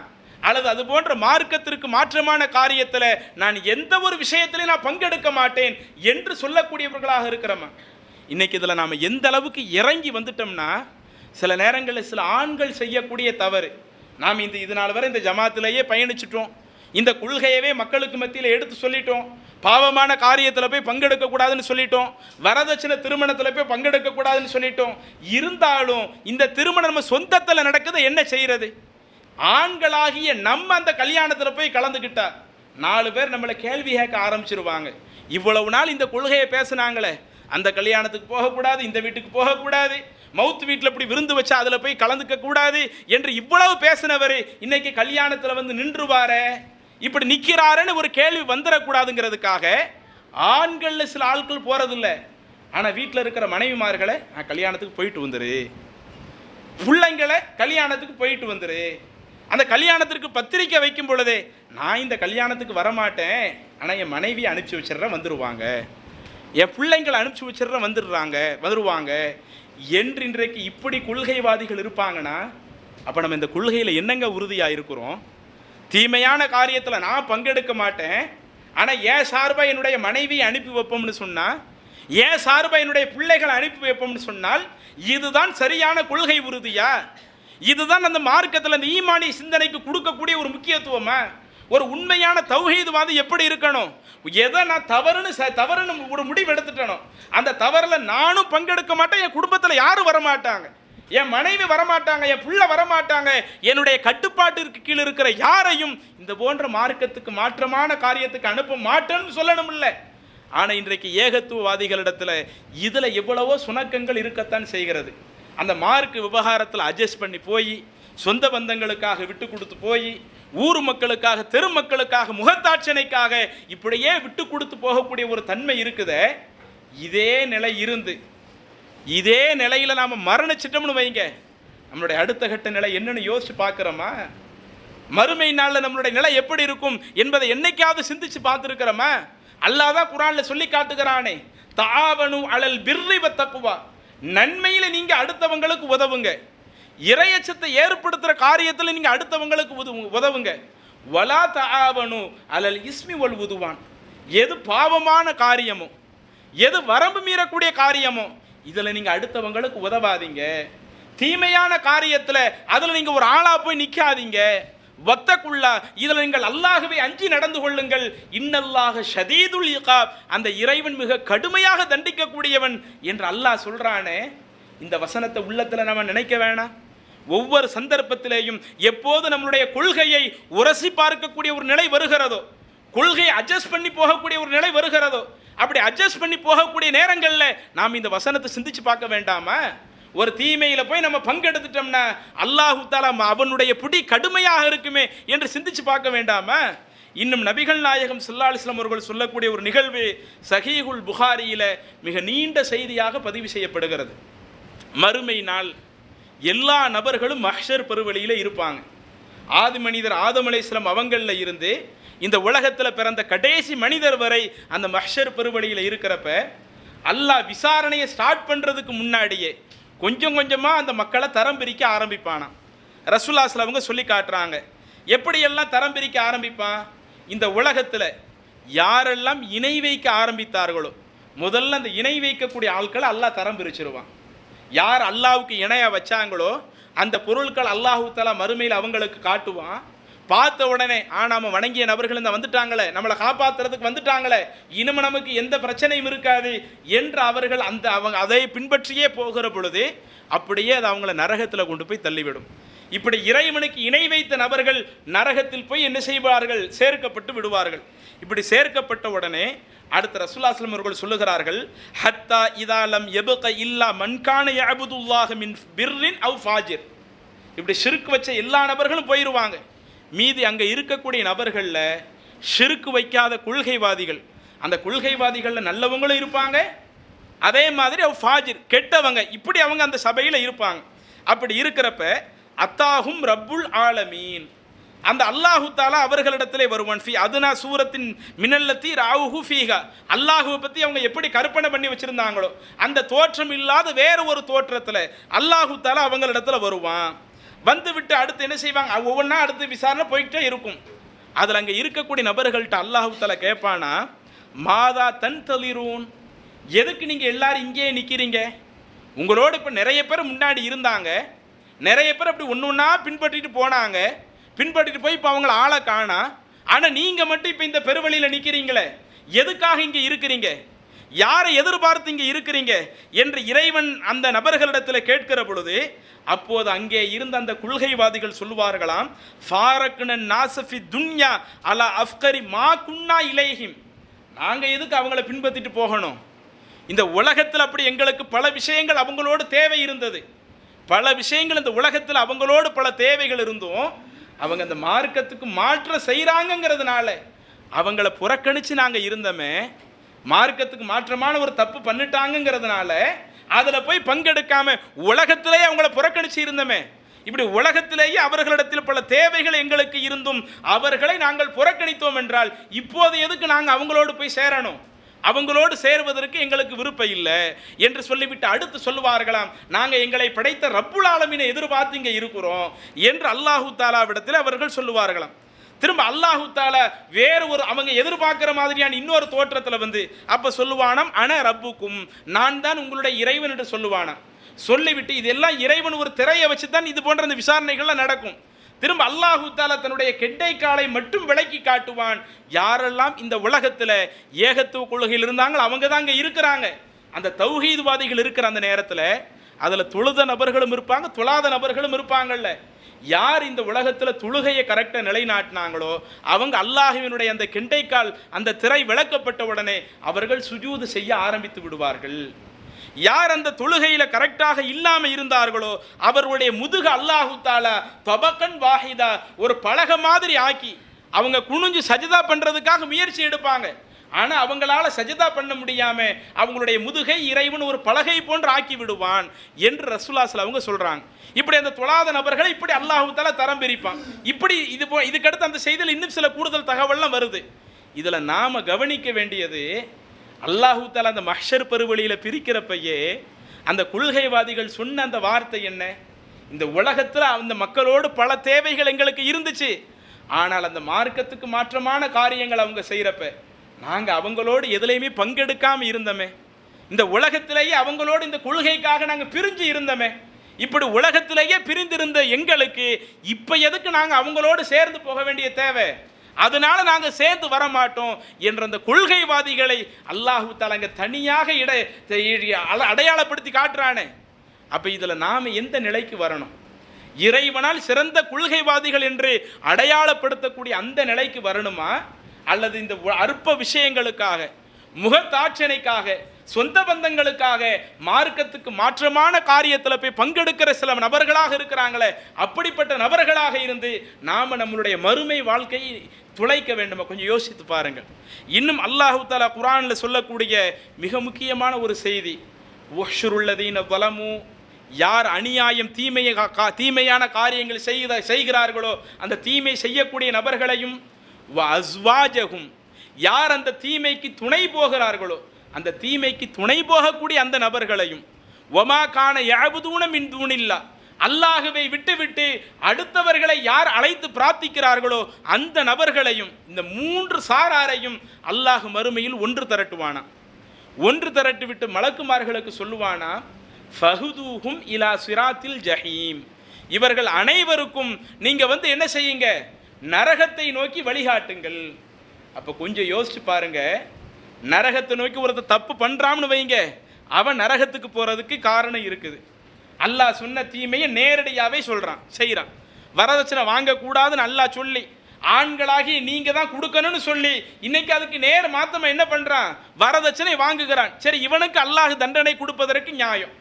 அல்லது அது போன்ற மார்க்கத்திற்கு மாற்றமான காரியத்தில் நான் எந்த ஒரு விஷயத்திலையும் நான் பங்கெடுக்க மாட்டேன் என்று சொல்லக்கூடியவர்களாக இருக்கிறோமா? இன்னைக்கு இதில் நாம் எந்த அளவுக்கு இறங்கி வந்துட்டோம்னா, சில நேரங்களில் சில ஆண்கள் செய்யக்கூடிய தவறு, நாம் இதனால் வரை இந்த ஜமாத்திலேயே பயணிச்சிட்டோம், இந்த கொள்கையவே மக்களுக்கு மத்தியில் எடுத்து சொல்லிட்டோம், பாவமான காரியத்தில் போய் பங்கெடுக்கக்கூடாதுன்னு சொல்லிட்டோம், வரதட்சணை திருமணத்தில் போய் பங்கெடுக்கக்கூடாதுன்னு சொல்லிட்டோம். இருந்தாலும் இந்த திருமணம் நம்ம சொந்தத்தில் நடக்குது, என்ன செய்கிறது? ஆண்களாகிய நம்ம அந்த கல்யாணத்தில் போய் கலந்துக்கிட்டா 4 பேர் நம்மளை கேள்வி கேட்க ஆரம்பிச்சிருவாங்க. இவ்வளவு நாள் இந்த கொள்கையை பேசுனாங்களே, அந்த கல்யாணத்துக்கு போகக்கூடாது, இந்த வீட்டுக்கு போகக்கூடாது, மவுத்து வீட்டில் இப்படி விருந்து வச்சா அதில் போய் கலந்துக்க கூடாது என்று இவ்வளவு பேசினவர் இன்னைக்கு கல்யாணத்தில் வந்து நின்றுவாரே, இப்படி நிற்கிறாருன்னு ஒரு கேள்வி வந்துடக்கூடாதுங்கிறதுக்காக ஆண்களில் சில ஆட்கள் போகிறதில்ல. ஆனால் வீட்டில் இருக்கிற மனைவிமார்களை கல்யாணத்துக்கு போயிட்டு வந்துரு, பிள்ளைங்களை கல்யாணத்துக்கு போயிட்டு வந்துரு, அந்த கல்யாணத்திற்கு பத்திரிக்கை வைக்கும் பொழுதே நான் இந்த கல்யாணத்துக்கு வரமாட்டேன், ஆனால் என் மனைவியை அனுப்பிச்சி வச்சிடுறேன் வந்துடுவாங்க, என் பிள்ளைங்களை அனுப்பிச்சி வச்சிடுறேன் வந்துடுவாங்க என்று இன்றைக்கு இப்படி கொள்கைவாதிகள் இருப்பாங்கன்னா, அப்போ நம்ம இந்த கொள்கையில் என்னங்க உறுதியாக இருக்கிறோம்? தீமையான காரியத்தில் நான் பங்கெடுக்க மாட்டேன், ஆனால் ஏன் சார்பாக என்னுடைய மனைவியை அனுப்பி வைப்போம்னு சொன்னால், ஏன் சார்பாக என்னுடைய பிள்ளைகளை அனுப்பி வைப்போம்னு சொன்னால், இதுதான் சரியான கொள்கை உறுதியா? இதுதான் அந்த மார்க்கத்தில் அந்த ஈமானிய சிந்தனைக்கு கொடுக்கக்கூடிய ஒரு முக்கியத்துவமா? ஒரு உண்மையான தௌஹீத்வாதி எப்படி இருக்கணும்? எதை நான் தவறுன்னு ஒரு முடிவு எடுத்துட்டேனோ அந்த தவறில் நானும் பங்கெடுக்க மாட்டேன், என் குடும்பத்தில் யாரும் வரமாட்டாங்க, என் மனைவி வரமாட்டாங்க, என் பிள்ளை வரமாட்டாங்க, என்னுடைய கட்டுப்பாட்டிற்கு கீழே இருக்கிற யாரையும் இந்த போன்ற மார்க்கத்துக்கு மாற்றமான காரியத்துக்கு அனுப்ப மாட்டேன்னு சொல்லணும் இல்லை. ஆனால் இன்றைக்கு ஏகத்துவவாதிகளிடத்தில் இதில் எவ்வளவோ சுணக்கங்கள் இருக்கத்தான் செய்கிறது. அந்த மார்க்கு விவகாரத்தில் அட்ஜஸ்ட் பண்ணி போய், சொந்த பந்தங்களுக்காக விட்டு கொடுத்து போய், ஊர் மக்களுக்காக, தெரு மக்களுக்காக, முகத்தாட்சணைக்காக இப்படியே விட்டு கொடுத்து போகக்கூடிய ஒரு தன்மை இருக்குதே. இதே நிலை இருந்து இதே நிலையில் நாம் மரணிச்சிட்டோம்னு வைங்க, நம்மளுடைய அடுத்த கட்ட நிலை என்னன்னு யோசிச்சு பார்க்குறோமா? மறுமை நாளில் நம்மளுடைய நிலை எப்படி இருக்கும் என்பதை என்னைக்காவது சிந்திச்சு பார்த்துருக்கிறோமா? அல்லாஹ் தான் குர்ஆன்ல சொல்லி காட்டுகிறானே, தஆவனு அலல் பிர்ரி வத்தக்வா, நன்மையில் நீங்கள் அடுத்தவங்களுக்கு உதவுங்க, இறையச்சத்தை ஏற்படுத்துகிற காரியத்தில் நீங்கள் அடுத்தவங்களுக்கு உதவுங்க. வலா தஆவனு அலல் இஸ்மி வல் உதுவான், எது பாவமான காரியமோ, எது வரம்பு மீறக்கூடிய காரியமோ இதில் நீங்கள் அடுத்தவங்களுக்கு உதவாதீங்க. தீமையான காரியத்தில் அதில் நீங்கள் ஒரு ஆளாக போய் நிற்காதீங்க. வத்தக்குள்ளா, இதில் நீங்கள் அல்லாஹ்வை அஞ்சி நடந்து கொள்ளுங்கள். இன்னல்லாஹ ஷதீதுல் இகாப், அந்த இறைவன் மிக கடுமையாக தண்டிக்கக்கூடியவன் என்று அல்லாஹ் சொல்கிறானே. இந்த வசனத்தை உள்ளத்தில் நம்ம நினைக்க வேணாம். ஒவ்வொரு சந்தர்ப்பத்திலேயும் எப்போது நம்மளுடைய கொள்கையை உரசி பார்க்கக்கூடிய ஒரு நிலை வருகிறதோ, கொள்கையை அட்ஜஸ்ட் பண்ணி போகக்கூடிய ஒரு நிலை வருகிறதோ, அப்படி அட்ஜஸ்ட் பண்ணி போகக்கூடிய நேரங்களில் நாம் இந்த வசனத்தை சிந்திச்சு பார்க்க வேண்டாமா? ஒரு தீமையில் போய் நம்ம பங்கெடுத்துட்டோம்னா அல்லாஹு தஆலா அவனுடைய பிடி கடுமையாக இருக்குமே என்று சிந்திச்சு பார்க்க வேண்டாமா? இன்னும் நபிகள் நாயகம் ஸல்லல்லாஹு அலைஹி வஸல்லம் அவர்கள் சொல்லக்கூடிய ஒரு நிகழ்வு சஹீஹுல் புகாரியில் மிக நீண்ட செய்தியாக பதிவு செய்யப்படுகிறது. மறுமை நாள் எல்லா நபர்களும் மஹ்ஷர் பெருவெளியில் இருப்பாங்க. ஆதி மனிதர் ஆதம் அலைஹிஸ்ஸலாம் அவங்களில் இருந்து இந்த உலகத்தில் பிறந்த கடைசி மனிதர் வரை அந்த மஹ்ஷர் பெருவெளியில் இருக்கிறப்ப அல்லாஹ் விசாரணையை ஸ்டார்ட் பண்ணுறதுக்கு முன்னாடியே கொஞ்சம் கொஞ்சமாக அந்த மக்களை தரம் பிரிக்க ஆரம்பிப்பானாம். ரசூலுல்லாஹி ஸல்லல்லாஹு அலைஹி வஸல்லம் சொல்லி காட்டுறாங்க, எப்படியெல்லாம் தரம் பிரிக்க ஆரம்பிப்பான். இந்த உலகத்தில் யாரெல்லாம் இணை வைக்க ஆரம்பித்தார்களோ முதல்ல அந்த இணை வைக்கக்கூடிய ஆட்களை அல்லாஹ் தரம் பிரிச்சிருவான். யார் அல்லாஹ்வுக்கு இணையாக வச்சாங்களோ அந்த பொருட்கள் அல்லாஹு தஆலா மறுமையில் அவங்களுக்கு காட்டுவான். பார்த்த உடனே நாம வணங்கிய நபர்கள் இந்த வந்துட்டாங்களே, நம்மளை காப்பாற்றுறதுக்கு வந்துட்டாங்களே, இனிமே நமக்கு எந்த பிரச்சனையும் இருக்காது என்று அவர்கள் அவங்க அதை பின்பற்றியே போகிற பொழுது அப்படியே அது அவங்கள நரகத்தில் கொண்டு போய் தள்ளிவிடும். இப்படி இறைவனுக்கு இணை வைத்த நபர்கள் நரகத்தில் போய் என்ன செய்வார்கள்? சேர்க்கப்பட்டு விடுவார்கள். இப்படி சேர்க்கப்பட்ட உடனே அடுத்த ரசூலுல்லாஹி ஸல்லல்லாஹு அலைஹி வஸல்லம் அவர்கள் சொல்லுகிறார்கள், ஹத்தா இதா லம் யபக இல்லா மன் கான யஅபுதுல்லாஹ மின் பிர்ரின் அவ் ஃபாஜிர். இப்படி ஷிர்க் வச்ச எல்லா நபர்களும் போயிடுவாங்க. மீதி அங்கே இருக்கக்கூடிய நபர்களில் ஷிர்க் வைக்காத கொள்கைவாதிகள், அந்த கொள்கைவாதிகளில் நல்லவங்களும் இருப்பாங்க, அதே மாதிரி அவ் ஃபாஜிர் கெட்டவங்க, இப்படி அவங்க அந்த சபையில் இருப்பாங்க. அப்படி இருக்கிறப்ப அத்தாஹும் ரப்புல் ஆலமீன், அந்த அல்லாஹு தாலா அவர்களிடத்திலே வருவான். ஃபி அதுனா சூரத்தின் மினல்லத்தி ராவுஹு ஃபீஹா, அல்லாஹுவை பற்றி அவங்க எப்படி கற்பனை பண்ணி வச்சுருந்தாங்களோ அந்த தோற்றம் இல்லாத வேறு ஒரு தோற்றத்தில் அல்லாஹு தாலா அவங்களிடத்தில் வருவான். வந்து விட்டு அடுத்து என்ன செய்வாங்க? ஒவ்வொன்றா அடுத்து விசாரணை போய்கிட்டே இருக்கும். அதில் அங்கே இருக்கக்கூடிய நபர்கள்ட்ட அல்லாஹு தாலா கேட்பானா, மாதா தன் தளிரூன், எதுக்கு நீங்கள் எல்லாரும் இங்கேயே நிற்கிறீங்க? உங்களோட இப்போ நிறைய பேர் முன்னாடி இருந்தாங்க, நிறைய பேர் அப்படி ஒன்று ஒன்றா பின்பற்றிட்டு போனாங்க, பின்பற்றிட்டு போய் இப்போ அவங்கள ஆளை காணா, ஆனால் நீங்கள் மட்டும் இப்போ இந்த பெருவழியில் நிற்கிறீங்களே, எதுக்காக இங்கே இருக்கிறீங்க? யாரை எதிர்பார்த்து இங்கே இருக்கிறீங்க என்று இறைவன் அந்த நபர்களிடத்தில் கேட்கிற பொழுது அப்போது அங்கே இருந்த அந்த கொள்கைவாதிகள் சொல்லுவார்களாம், ஃபாரக்ன நாசஃபி துன்யா அலா அஃப்கரி மா குன்னா இலைஹிம், நாங்கள் எதுக்கு அவங்கள பின்பற்றிட்டு போகணும்? இந்த உலகத்தில் அப்படி எங்களுக்கு பல விஷயங்கள் அவங்களோடு தேவை இருந்தது, பல விஷயங்கள் இந்த உலகத்தில் அவங்களோடு பல தேவைகள் இருந்தும் அவங்க அந்த மார்க்கத்துக்கு மாற்றம் செய்கிறாங்கங்கிறதுனால அவங்கள புறக்கணித்து நாங்கள் இருந்தோமே, மார்க்கத்துக்கு மாற்றமான ஒரு தப்பு பண்ணிட்டாங்கிறதுனால அதில் போய் பங்கெடுக்காம உலகத்திலேயே அவங்கள புறக்கணித்து இருந்தோமே, இப்படி உலகத்திலேயே அவர்களிடத்தில் பல தேவைகள் எங்களுக்கு இருந்தும் அவர்களை நாங்கள் புறக்கணித்தோம் என்றால் இப்போது எதுக்கு நாங்கள் அவங்களோடு போய் சேரணும்? அவங்களோடு சேர்வதற்கு எங்களுக்கு விருப்பம் இல்லை என்று சொல்லிவிட்டு அடுத்து சொல்லுவார்களாம், நாங்கள் எங்களை படைத்த ரப்புல் ஆலமீனை எதிர்பார்த்து இங்கே இருக்கிறோம் என்று அல்லாஹு தாலாவிடத்தில் அவர்கள் சொல்லுவார்களாம். திரும்ப அல்லாஹு தாலா வேறு ஒரு அவங்க எதிர்பார்க்கிற மாதிரியான இன்னொரு தோற்றத்தில் வந்து அப்போ சொல்லுவானாம், அன ரப்புக்கும், நான் தான் உங்களுடைய இறைவன் என்று சொல்லுவானாம். சொல்லிவிட்டு இதெல்லாம் இறைவன் ஒரு திரையை வச்சு தான் இது போன்ற அந்த விசாரணைகள்லாம் நடக்கும். திரும்ப அல்லாஹு தாலா தன்னுடைய கெண்டை காலை மட்டும் விளக்கி காட்டுவான். யாரெல்லாம் இந்த உலகத்தில் ஏகத்துவ கொள்கையில் இருந்தாங்களோ அவங்க தான் இங்கே இருக்கிறாங்க. அந்த தௌஹீத்வாதிகள் இருக்கிற அந்த நேரத்தில் அதில் தொழுத நபர்களும் இருப்பாங்க, தொழாத நபர்களும் இருப்பாங்கல்ல. யார் இந்த உலகத்தில் தொழுகையை கரெக்டாக நிலைநாட்டினாங்களோ அவங்க அல்லாஹுவினுடைய அந்த கெண்டைக்கால் அந்த திரை விளக்கப்பட்ட உடனே அவர்கள் சுஜூது செய்ய ஆரம்பித்து விடுவார்கள். யார் அந்த தொழுகையில் கரெக்டாக இல்லாமல் இருந்தார்களோ அவர்களுடைய முதுகு அல்லாஹு தாலா தபக்கன் வாஹிதா ஒரு பலகை மாதிரி ஆக்கி அவங்க குனிஞ்சு சஜிதா பண்ணுறதுக்காக முயற்சி எடுப்பாங்க. ஆனால் அவங்களால சஜிதா பண்ண முடியாமல் அவங்களுடைய முதுகை இறைவன் ஒரு பலகை போன்று ஆக்கி விடுவான் என்று ரசூலுல்லாஹி ஸல்லல்லாஹு அவங்க சொல்கிறாங்க. இப்படி அந்த தொழாத நபர்களை இப்படி அல்லாஹு தாலா தரம் பிரிப்பான். இப்படி இதுக்கடுத்து அந்த செய்தியில் இன்னும் சில கூடுதல் தகவல்லாம் வருது. இதில் நாம் கவனிக்க வேண்டியது, அல்லாஹு தாலா அந்த மஹ்ஷர் பெருவழியில் பிரிக்கிறப்பையே அந்த கொள்கைவாதிகள் சொன்ன அந்த வார்த்தை என்ன? இந்த உலகத்தில் அந்த மக்களோடு பல தேவைகள் எங்களுக்கு இருந்துச்சு, ஆனால் அந்த மார்க்கத்துக்கு மாற்றமான காரியங்கள் அவங்க செய்கிறப்ப நாங்கள் அவங்களோடு எதுலையுமே பங்கெடுக்காமல் இருந்தோமே, இந்த உலகத்திலேயே அவங்களோடு இந்த கொள்கைக்காக நாங்கள் பிரிஞ்சு இருந்தோமே, இப்படி உலகத்திலேயே பிரிந்திருந்த எங்களுக்கு இப்போ எதுக்கு நாங்கள் அவங்களோடு சேர்ந்து போக வேண்டிய தேவை? அதனால நாங்கள் சேர்ந்து வரமாட்டோம் என்ற அந்த கொள்கைவாதிகளை அல்லாஹு தஆலா அங்கே தனியாக அடையாளப்படுத்தி காட்டுறானே. அப்போ இதில் நாம் எந்த நிலைக்கு வரணும்? இறைவனால் சிறந்த கொள்கைவாதிகள் என்று அடையாளப்படுத்தக்கூடிய அந்த நிலைக்கு வரணுமா, அல்லது இந்த அற்ப விஷயங்களுக்காக, முகத்தாட்சணைக்காக, சொந்த பந்தங்களுக்காக, மார்க்கத்துக்கு மாற்றமான காரியத்தில் போய் பங்கெடுக்கிற சில நபர்களாக இருக்கிறாங்களே, அப்படிப்பட்ட நபர்களாக இருந்து நாம் நம்மளுடைய மறுமை வாழ்க்கையை துளைக்க வேண்டுமா? கொஞ்சம் யோசித்து பாருங்கள். இன்னும் அல்லாஹு தஆலா குர்ஆனில் சொல்லக்கூடிய மிக முக்கியமான ஒரு செய்தி, உஹ்ஷுருல்லதீன ஸலமு, யார் அநியாயம் தீமையான காரியங்கள் செய்கிறார்களோ அந்த தீமை செய்யக்கூடிய நபர்களையும், அஸ்வாஜகும், யார் அந்த தீமைக்கு துணை போகிறார்களோ அந்த தீமைக்கு துணை போகக்கூடிய அந்த நபர்களையும், ஒமா கான யஅபுதூன மின் தூனில்லா, அல்லாஹ்வை விட்டுவிட்டு அடுத்தவர்களை யார் அழைத்து பிரார்த்திக்கிறார்களோ அந்த நபர்களையும், இந்த மூன்று சாராரையும் அல்லாஹ் மறுமையில் ஒன்று திரட்டுவானா. ஒன்று திரட்டு விட்டு மலக்குமார்களுக்கு சொல்லுவானா, ஃபஹுதூஹும் இலா சிராத்தில் ஜஹீம், இவர்கள் அனைவருக்கும் நீங்கள் என்ன செய்யுங்க, நரகத்தை நோக்கி வழிகாட்டுங்கள். அப்போ கொஞ்சம் யோசிச்சு பாருங்க, நரகத்தை நோக்கி ஒருத்தர் தப்பு பண்ணுறான்னு வைங்க, அவன் நரகத்துக்கு போகிறதுக்கு காரணம் இருக்குது. அல்லாஹ் சொன்ன தீமையை நேரடியாகவே சொல்கிறான், செய்கிறான். வரதட்சணை வாங்கக்கூடாதுன்னு அல்லாஹ் சொல்லி, ஆண்களாகி நீங்கள் தான் கொடுக்கணும்னு சொல்லி, இன்னைக்கு அதுக்கு நேர் மாத்தமாக என்ன பண்ணுறான், வரதட்சணை வாங்குகிறான். சரி, இவனுக்கு அல்லாஹ் தண்டனை கொடுப்பதற்கு நியாயம்.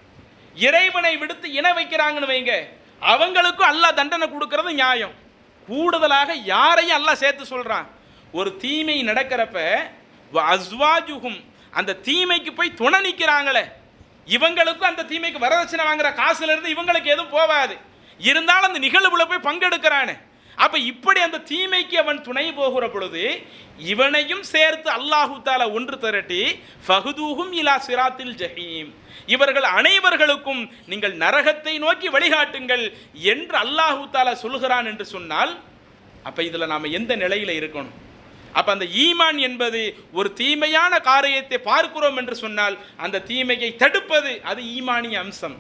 இறைவனை விடுத்து இணை வைக்கிறாங்கன்னு வைங்க, அவங்களுக்கும் அல்லாஹ் தண்டனை கொடுக்கறது நியாயம். கூடுதலாக யாரையும் அல்லாஹ் சேர்த்து சொல்கிறான், ஒரு தீமை நடக்கிறப்ப அஸ்வாஜுகும், அந்த தீமைக்கு போய் துணை நிற்கிறாங்களே, இவங்களுக்கும் அந்த தீமைக்கு வரதட்சணை வாங்குற காசுல இருந்து இவங்களுக்கு எதுவும் போகாது, இருந்தாலும் அந்த நிகழ்வுல போய் பங்கெடுக்கிறானே. அப்ப இப்படி அந்த தீமைக்கு அவன் துணை போகிற பொழுது இவனையும் சேர்த்து அல்லாஹு தஆலா ஒன்று திரட்டி ஃபஹுதூஹும் இலா சிராத்தில் ஜஹீம், இவர்கள் அனைவர்களுக்கும் நீங்கள் நரகத்தை நோக்கி வழிகாட்டுங்கள் என்று அல்லாஹு தஆலா சொல்கிறான் என்று சொன்னால், அப்ப இதுல நாம எந்த நிலையில இருக்கணும்? அப்போ அந்த ஈமான் என்பது ஒரு தீமையான காரியத்தை பார்க்கிறோம் என்று சொன்னால் அந்த தீமையை தடுப்பது அது ஈமானிய அம்சம்.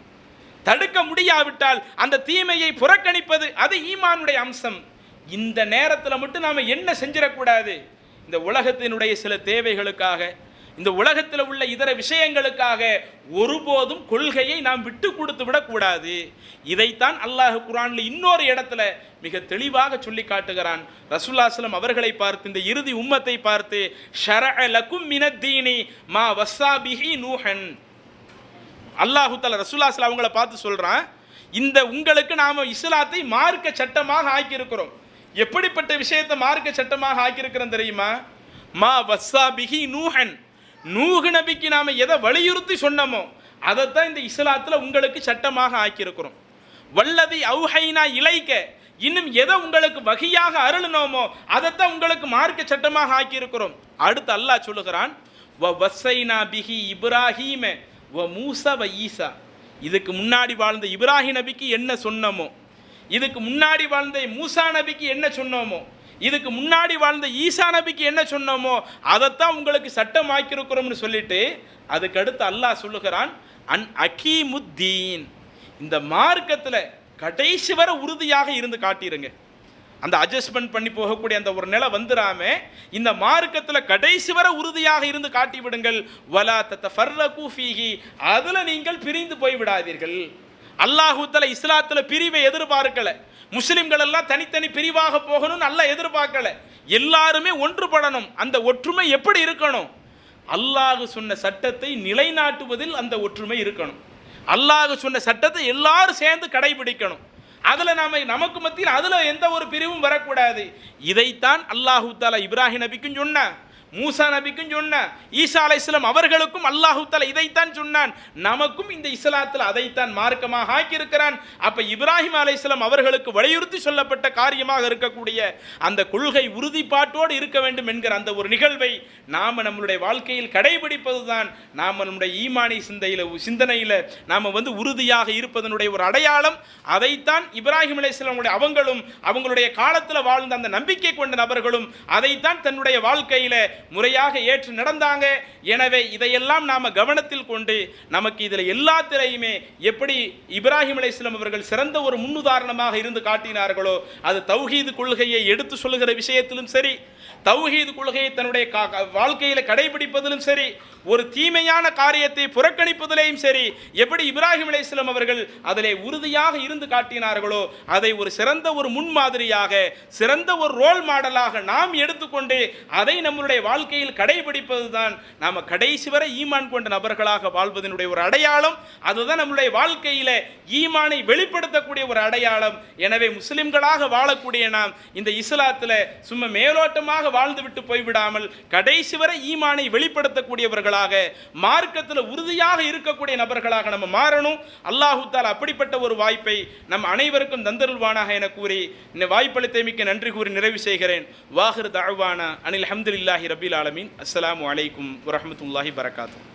தடுக்க முடியாவிட்டால் அந்த தீமையை புறக்கணிப்பது அது ஈமானுடைய அம்சம். இந்த நேரத்தில் மட்டும் நாம் என்ன செஞ்சிடக்கூடாது, இந்த உலகத்தினுடைய சில தேவைகளுக்காக, இந்த உலகத்தில் உள்ள இதர விஷயங்களுக்காக ஒருபோதும் கொள்கையை நாம் விட்டு கொடுத்து விடக்கூடாது. இதைத்தான் அல்லாஹ் குர்ஆனில் இன்னொரு இடத்துல மிக தெளிவாக சொல்லி காட்டுகிறான். ரசூலுல்லாஹி ஸல்லல்லாஹு அலைஹி வஸல்லம் அவர்களை பார்த்து, இந்த இறுதி உம்மத்தை பார்த்து, ஷரஅ லகும் மினத்தீனி மா வஸ்ஸா பிஹி நூஹன், அல்லாஹ் தஆலா ரசூலுல்லாஹி ஸல்லல்லாஹு அலைஹி வஸல்லம் அவங்களை பார்த்து சொல்றான், இந்த உங்களுக்கு நாம இஸ்லாத்தை மார்க்க சட்டமாக ஆக்கியிருக்கிறோம். எப்படிப்பட்ட விஷயத்தை மார்க்க சட்டமாக ஆக்கியிருக்கிறோம் தெரியுமா? மா வஸ்ஸா பிஹி நூஹன், நூஹ் நபிக்கு நாம எதை வலியுறுத்தி சொன்னோமோ அதைத்தான் இந்த இஸ்லாத்தில் உங்களுக்கு சட்டமாக ஆக்கியிருக்கிறோம். வல்லதி அவுஹைனா இலைக்க, இன்னும் எதை உங்களுக்கு வகையாக அருளினோமோ அதைத்தான் உங்களுக்கு மார்க்க சட்டமாக ஆக்கியிருக்கிறோம். அடுத்து அல்லாஹ் சொல்லுகிறான், வ வஸ்ஸைனா பிஹி இப்ராஹீம வ மூசா வ ஈசா, இதுக்கு முன்னாடி வாழ்ந்த இப்ராஹிம் நபிக்கு என்ன சொன்னோமோ, இதுக்கு முன்னாடி வாழ்ந்த மூசா நபிக்கு என்ன சொன்னோமோ, இதுக்கு முன்னாடி வாழ்ந்த ஈசா நபிக்கு என்ன சொன்னோமோ அதைத்தான் உங்களுக்கு சட்டமாக்கியிருக்கிறோம்னு சொல்லிட்டு அதுக்கு அடுத்து அல்லாஹ் சொல்லுகிறான், அன் அகீமுத்தீன், இந்த மார்க்கத்தில் கடைசி வரை உறுதியாக இருந்து காட்டிருங்க. அந்த அட்ஜஸ்ட்மெண்ட் பண்ணி போகக்கூடிய அந்த ஒரு நிலை வந்துடாம இந்த மார்க்கத்தில் கடைசி வரை உறுதியாக இருந்து காட்டி விடுங்கள். வலா தத்தஃபர்ரகு ஃபீஹி, அதில் நீங்கள் பிரிந்து போய் விடாதீர்கள். அல்லாஹ் தஆலா இஸ்லாத்தில் பிரிவை எதிர்பார்க்கல, முஸ்லிம்கள் எல்லாம் தனித்தனி பிரிவாக போகணும்னு அல்லாஹ் எதிர்பார்க்கல, எல்லாருமே ஒன்றுபடணும். அந்த ஒற்றுமை எப்படி இருக்கணும்? அல்லாஹ் சொன்ன சட்டத்தை நிலைநாட்டுவதில் அந்த ஒற்றுமை இருக்கணும். அல்லாஹ் சொன்ன சட்டத்தை எல்லாரும் சேர்ந்து கடைபிடிக்கணும். அதில் நமக்கு மத்தியில் அதில் எந்த ஒரு பிரிவும் வரக்கூடாது. இதைத்தான் அல்லாஹு தஆலா இப்ராஹிம் நபிக்கும் சொன்ன, மூசா நபிக்கும் சொன்னான், ஈசா அலைஹிஸ்ஸலாம் அவர்களுக்கும் அல்லாஹ் தஆலா இதைத்தான் சொன்னான், நமக்கும் இந்த இஸ்லாத்தில் அதைத்தான் மார்க்கமாக ஆக்கியிருக்கிறான். அப்ப இப்ராஹிம் அலைஹிஸ்ஸலாம் அவர்களுக்கு வலியுறுத்தி சொல்லப்பட்ட காரியமாக இருக்கக்கூடிய அந்த கொள்கை உறுதிப்பாட்டோடு இருக்க வேண்டும் என்கிற அந்த ஒரு நிகழ்வை நாம நம்மளுடைய வாழ்க்கையில் கடைபிடிப்பதுதான் நாம நம்முடைய ஈமானி சிந்தனையில நாம உறுதியாக இருப்பதனுடைய ஒரு அடையாளம். அதைத்தான் இப்ராஹிம் அலைஹிஸ்ஸலாம் அவங்களுடைய காலத்தில் வாழ்ந்த அந்த நம்பிக்கை கொண்ட நபர்களும் அதைத்தான் தன்னுடைய வாழ்க்கையில முறையாக ஏற்று நடந்தாங்க. எனவே இதையெல்லாம் நாம கவனத்தில் கொண்டு நமக்கு இதில் எல்லாத்திலையுமே எப்படி இப்ராஹிம் அலைஹிஸ்ஸலாம் அவர்கள் சிறந்த ஒரு முன்னுதாரணமாக இருந்து காட்டினார்களோ, அது தௌஹீது கொள்கையை எடுத்து சொல்லுகிற விஷயத்திலும் சரி, தௌஹீது கொள்கையை தன்னுடைய வாழ்க்கையில கடைபிடிப்பதிலும் சரி, ஒரு தீமையான காரியத்தை புறக்கணிப்பதிலேயும் சரி, எப்படி இப்ராஹிம் அலைஹிஸ்ஸலாம் அவர்கள் அதிலே உறுதியாக இருந்து காட்டினார்களோ, அதை ஒரு சிறந்த ஒரு முன்மாதிரியாக, சிறந்த ஒரு ரோல் மாடலாக நாம் எடுத்துக்கொண்டு அதை நம்முடைய வாழ்க்கையில் கடைபிடிப்பதுதான் நாம கடைசி வரை ஈமான் கொண்ட நபர்களாக வாழ்வதனுடைய ஒரு அடையாளம். அதுதான் நம்முடைய வாழ்க்கையில ஈமானை வெளிப்படுத்தக்கூடிய ஒரு அடையாளம். எனவே முஸ்லிம்களாக வாழக்கூடிய நாம் இந்த இஸ்லாத்தில் சும்மா மேலோட்டமாக வாழ்ந்துவிட்டு போய்விடாமல் கடைசி வரை ஈமானை வெளிப்படுத்தக்கூடியவர்களாக, மார்க்கத்தில் உறுதியாக இருக்கக்கூடிய நபர்களாக நம்ம மாறணும். அல்லாஹ் தஆலா அப்படிப்பட்ட ஒரு வாய்ப்பை நம் அனைவருக்கும் தந்தருள்வானாக என கூறி இந்த வாய்ப்பளித்தமைக்கு நன்றி கூறி நிறைவு செய்கிறேன். வாஹிர் தஅவானா அனில் ஹம்துலில்லாஹி ரப்பில் ஆலமீன். அஸ்ஸலாமு அலைக்கும் வரஹ்மத்துல்லாஹி வரகாத்துஹு.